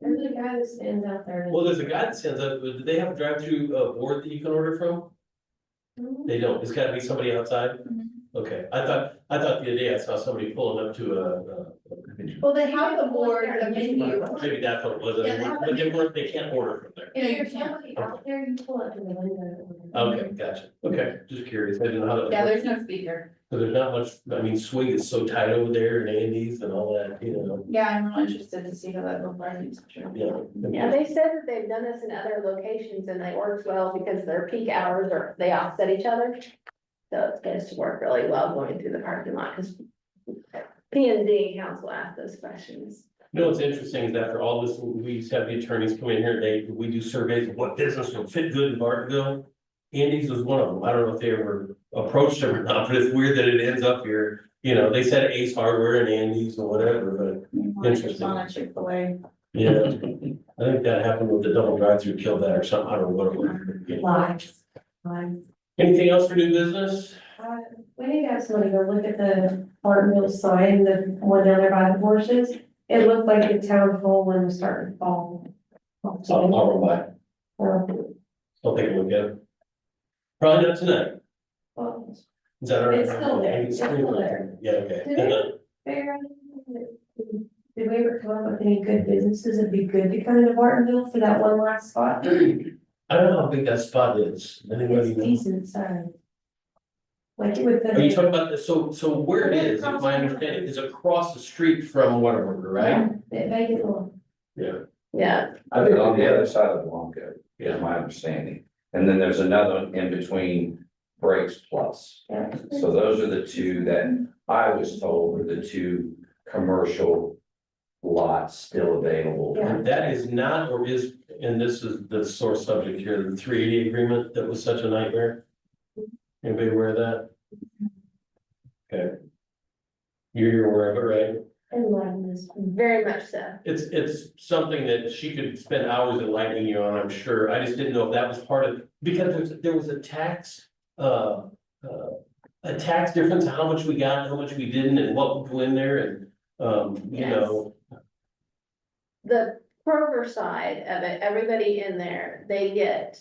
There's a guy that stands out there. Well, there's a guy that sends up, but do they have a drive-through board that you can order from? They don't, it's gotta be somebody outside? Mhm. Okay, I thought the other day I saw somebody pulling up to Well, they have the board, the menu. maybe that's what it was, Yeah, they have- but they can't order from there. You know, you There's can't. somebody out there, you pull up to the window. Okay, gotcha, okay, just curious, I didn't know how that. Yeah, worked. there's no speaker. So there's not much, I mean, Swig is so tight over there and Andy's and all that, you know, Yeah, I'm really interested to see how that will work. yeah. Yeah, they said that they've done this in other locations and they work well because their peak hours are, they offset each other. So it's going to work really well going through the parking lot, because P and D council asked those questions. You know, what's interesting is after all this, we used to have the attorneys come in here, we do surveys of what business would fit good in Bartonville. Andy's was one of them. I don't know if they ever approached them or not, but it's weird that it ends up here. You know, they said Ace Hardware and Andy's or whatever, but Interesting. On a Chick-fil-A. yeah. I think that happened with the double drive-through, killed that or something. I don't know what it was. Lies. Anything else for new business? We need to have somebody go look at the Bartonville sign, the one down there by the horses. It looked like the town hall when it was starting to fall. I'll run by. I'll take a look at it. Probably not tonight. Well, Is that all right? It's still there. It's still there. Yeah, okay. Did we ever come up with any good businesses that'd be good to come into Bartonville for that one last spot? I don't know how big that spot is. Anybody It's know? decent size. Like with Are you the. talking about, so where it is my understanding, is across the street from Whataburger, right? That vacant one. Yeah. Yeah, I think on the other side of Blanco, Yeah. is my understanding. And then there's another one in between Breaks Plus. Yeah. So those are the two that I was told were the two commercial lots still available. Yeah. And that is not, or is, and this is the sore subject here, the 380 agreement that was such a nightmare. Anybody aware of that? Okay. You're aware of it, right? And like this. very much so. It's something that she could spend hours enlightening you on, I'm sure. I just didn't know if that was part of, because there was a tax difference, how much we got, how much we didn't, and what would go in there, and, you Yes. know. The Kroger side of it, everybody in there, they get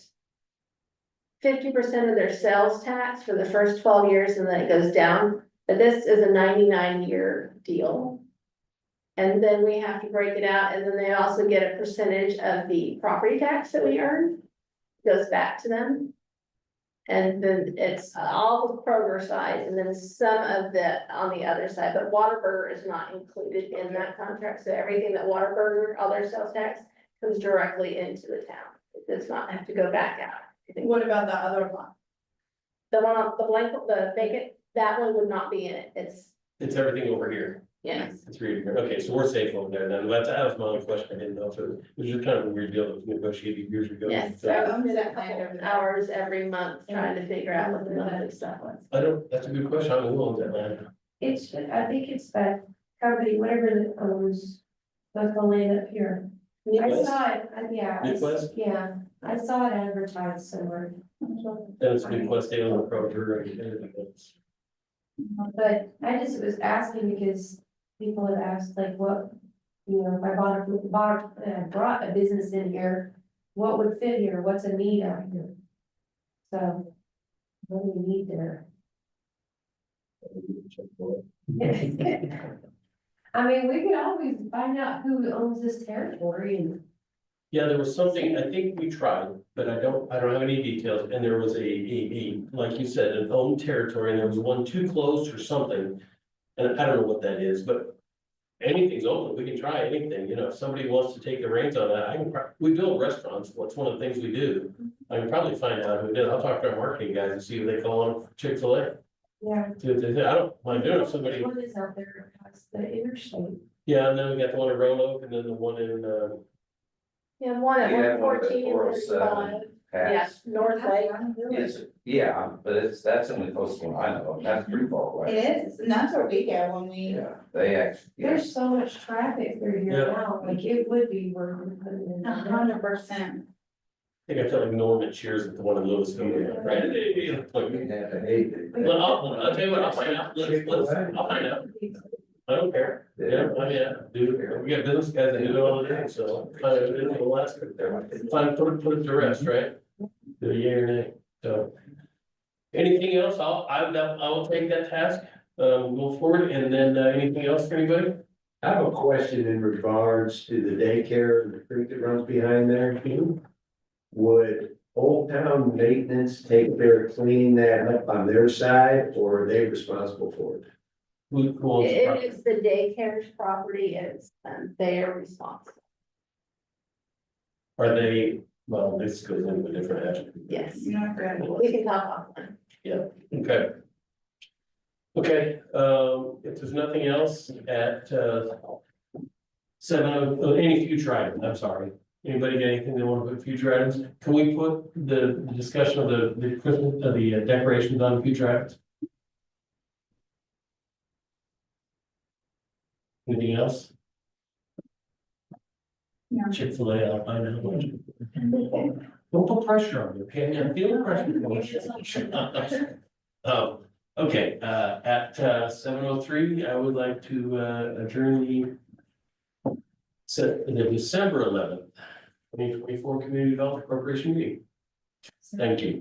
50% of their sales tax for the first 12 years and then it goes down. But this is a 99-year deal. And then we have to break it out, and then they also get a percentage of the property tax that we earn. Goes back to them. And then it's all the Kroger side, and then some of the on the other side, but Whataburger is not included in that contract, so everything that Whataburger, all their sales tax comes directly into the town. It does not have to go back out. What about the other one? The one on the blank, the vacant, that one would not be in it, It's everything over here. yes. It's reading here. Okay, so we're safe over there then. That was my only question. I didn't know if it was just kind of a weird deal that was negotiated years ago. Yes, So, so owns I'm that spent land over there? hours every month trying to figure out what the monthly stuff was. that's a good question. I don't know who owns that land. It's, I think it's that company, whatever that owns, that's the land up here. I Midwest? saw it, yeah. Midwest? Yeah, I saw it advertised somewhere. Then it's Midwest, they own the Kroger and everything else. But I just was asking because people have asked like what, you know, if I brought a business in here, what would fit here? What's a need out here? So, what do we need there? I mean, we could always find out who owns this territory and. Yeah, there was something, I think we tried, but I don't have any details, and there was a, like you said, an owned territory, and there was one too close or something. And I don't know what that is, but anything's open, we can try anything, you know, if somebody wants to take the reins on that, we build restaurants, what's one of the things we do. I can probably find out who did, I'll talk to our marketing guys and see what they call them, Chick-fil-A. Yeah. I don't mind doing it, somebody, What is out there past the interstate? yeah, and then we got the one in Roanoke, and then the one in, Yeah, one at Yeah, one one at fourteen and 407. yes, North Lake. It's, yeah, but that's the only close one I know, of. That's pretty far It away. is, and that's what we get when we, Yeah, they actually, yeah, There's so much traffic through here Yeah. now, like it would be worth putting in. 100%. I think I felt like Norman cheers at the one in Lewisville. Right? You have to hate it. Well, I'll tell you what, I'll find out. I'll find out. I don't care. Yeah, I mean, yeah, do, we got business guys that do it all the time, so. We'll ask it there. Fine, put it to rest, right? Do a yea or nay, so. Anything else? I will take that task, go forward, and then, anything else for anybody? I have a question in regards to the daycare and the creek that runs behind there. Would Old Town Maintenance take care of cleaning that up on their side, or are they responsible for it? Who owns the If property? it's the daycare's property, it's, they are responsible. Are they, well, this goes into a different aspect. Yes, Not good. we can talk offline. Okay. Okay, if there's nothing else at, 7:00, any future item, I'm sorry. Anybody got anything they want to put future items? Can we put the discussion of the Christmas, of the decorations on future items? Anything else? No. Chick-fil-A, I'll find out. Don't put pressure on me, okay? I'm feeling pressure. Okay, at 7:03, I would like to adjourn the December 11th, 2024 Community Development Corporation meeting. Thank you.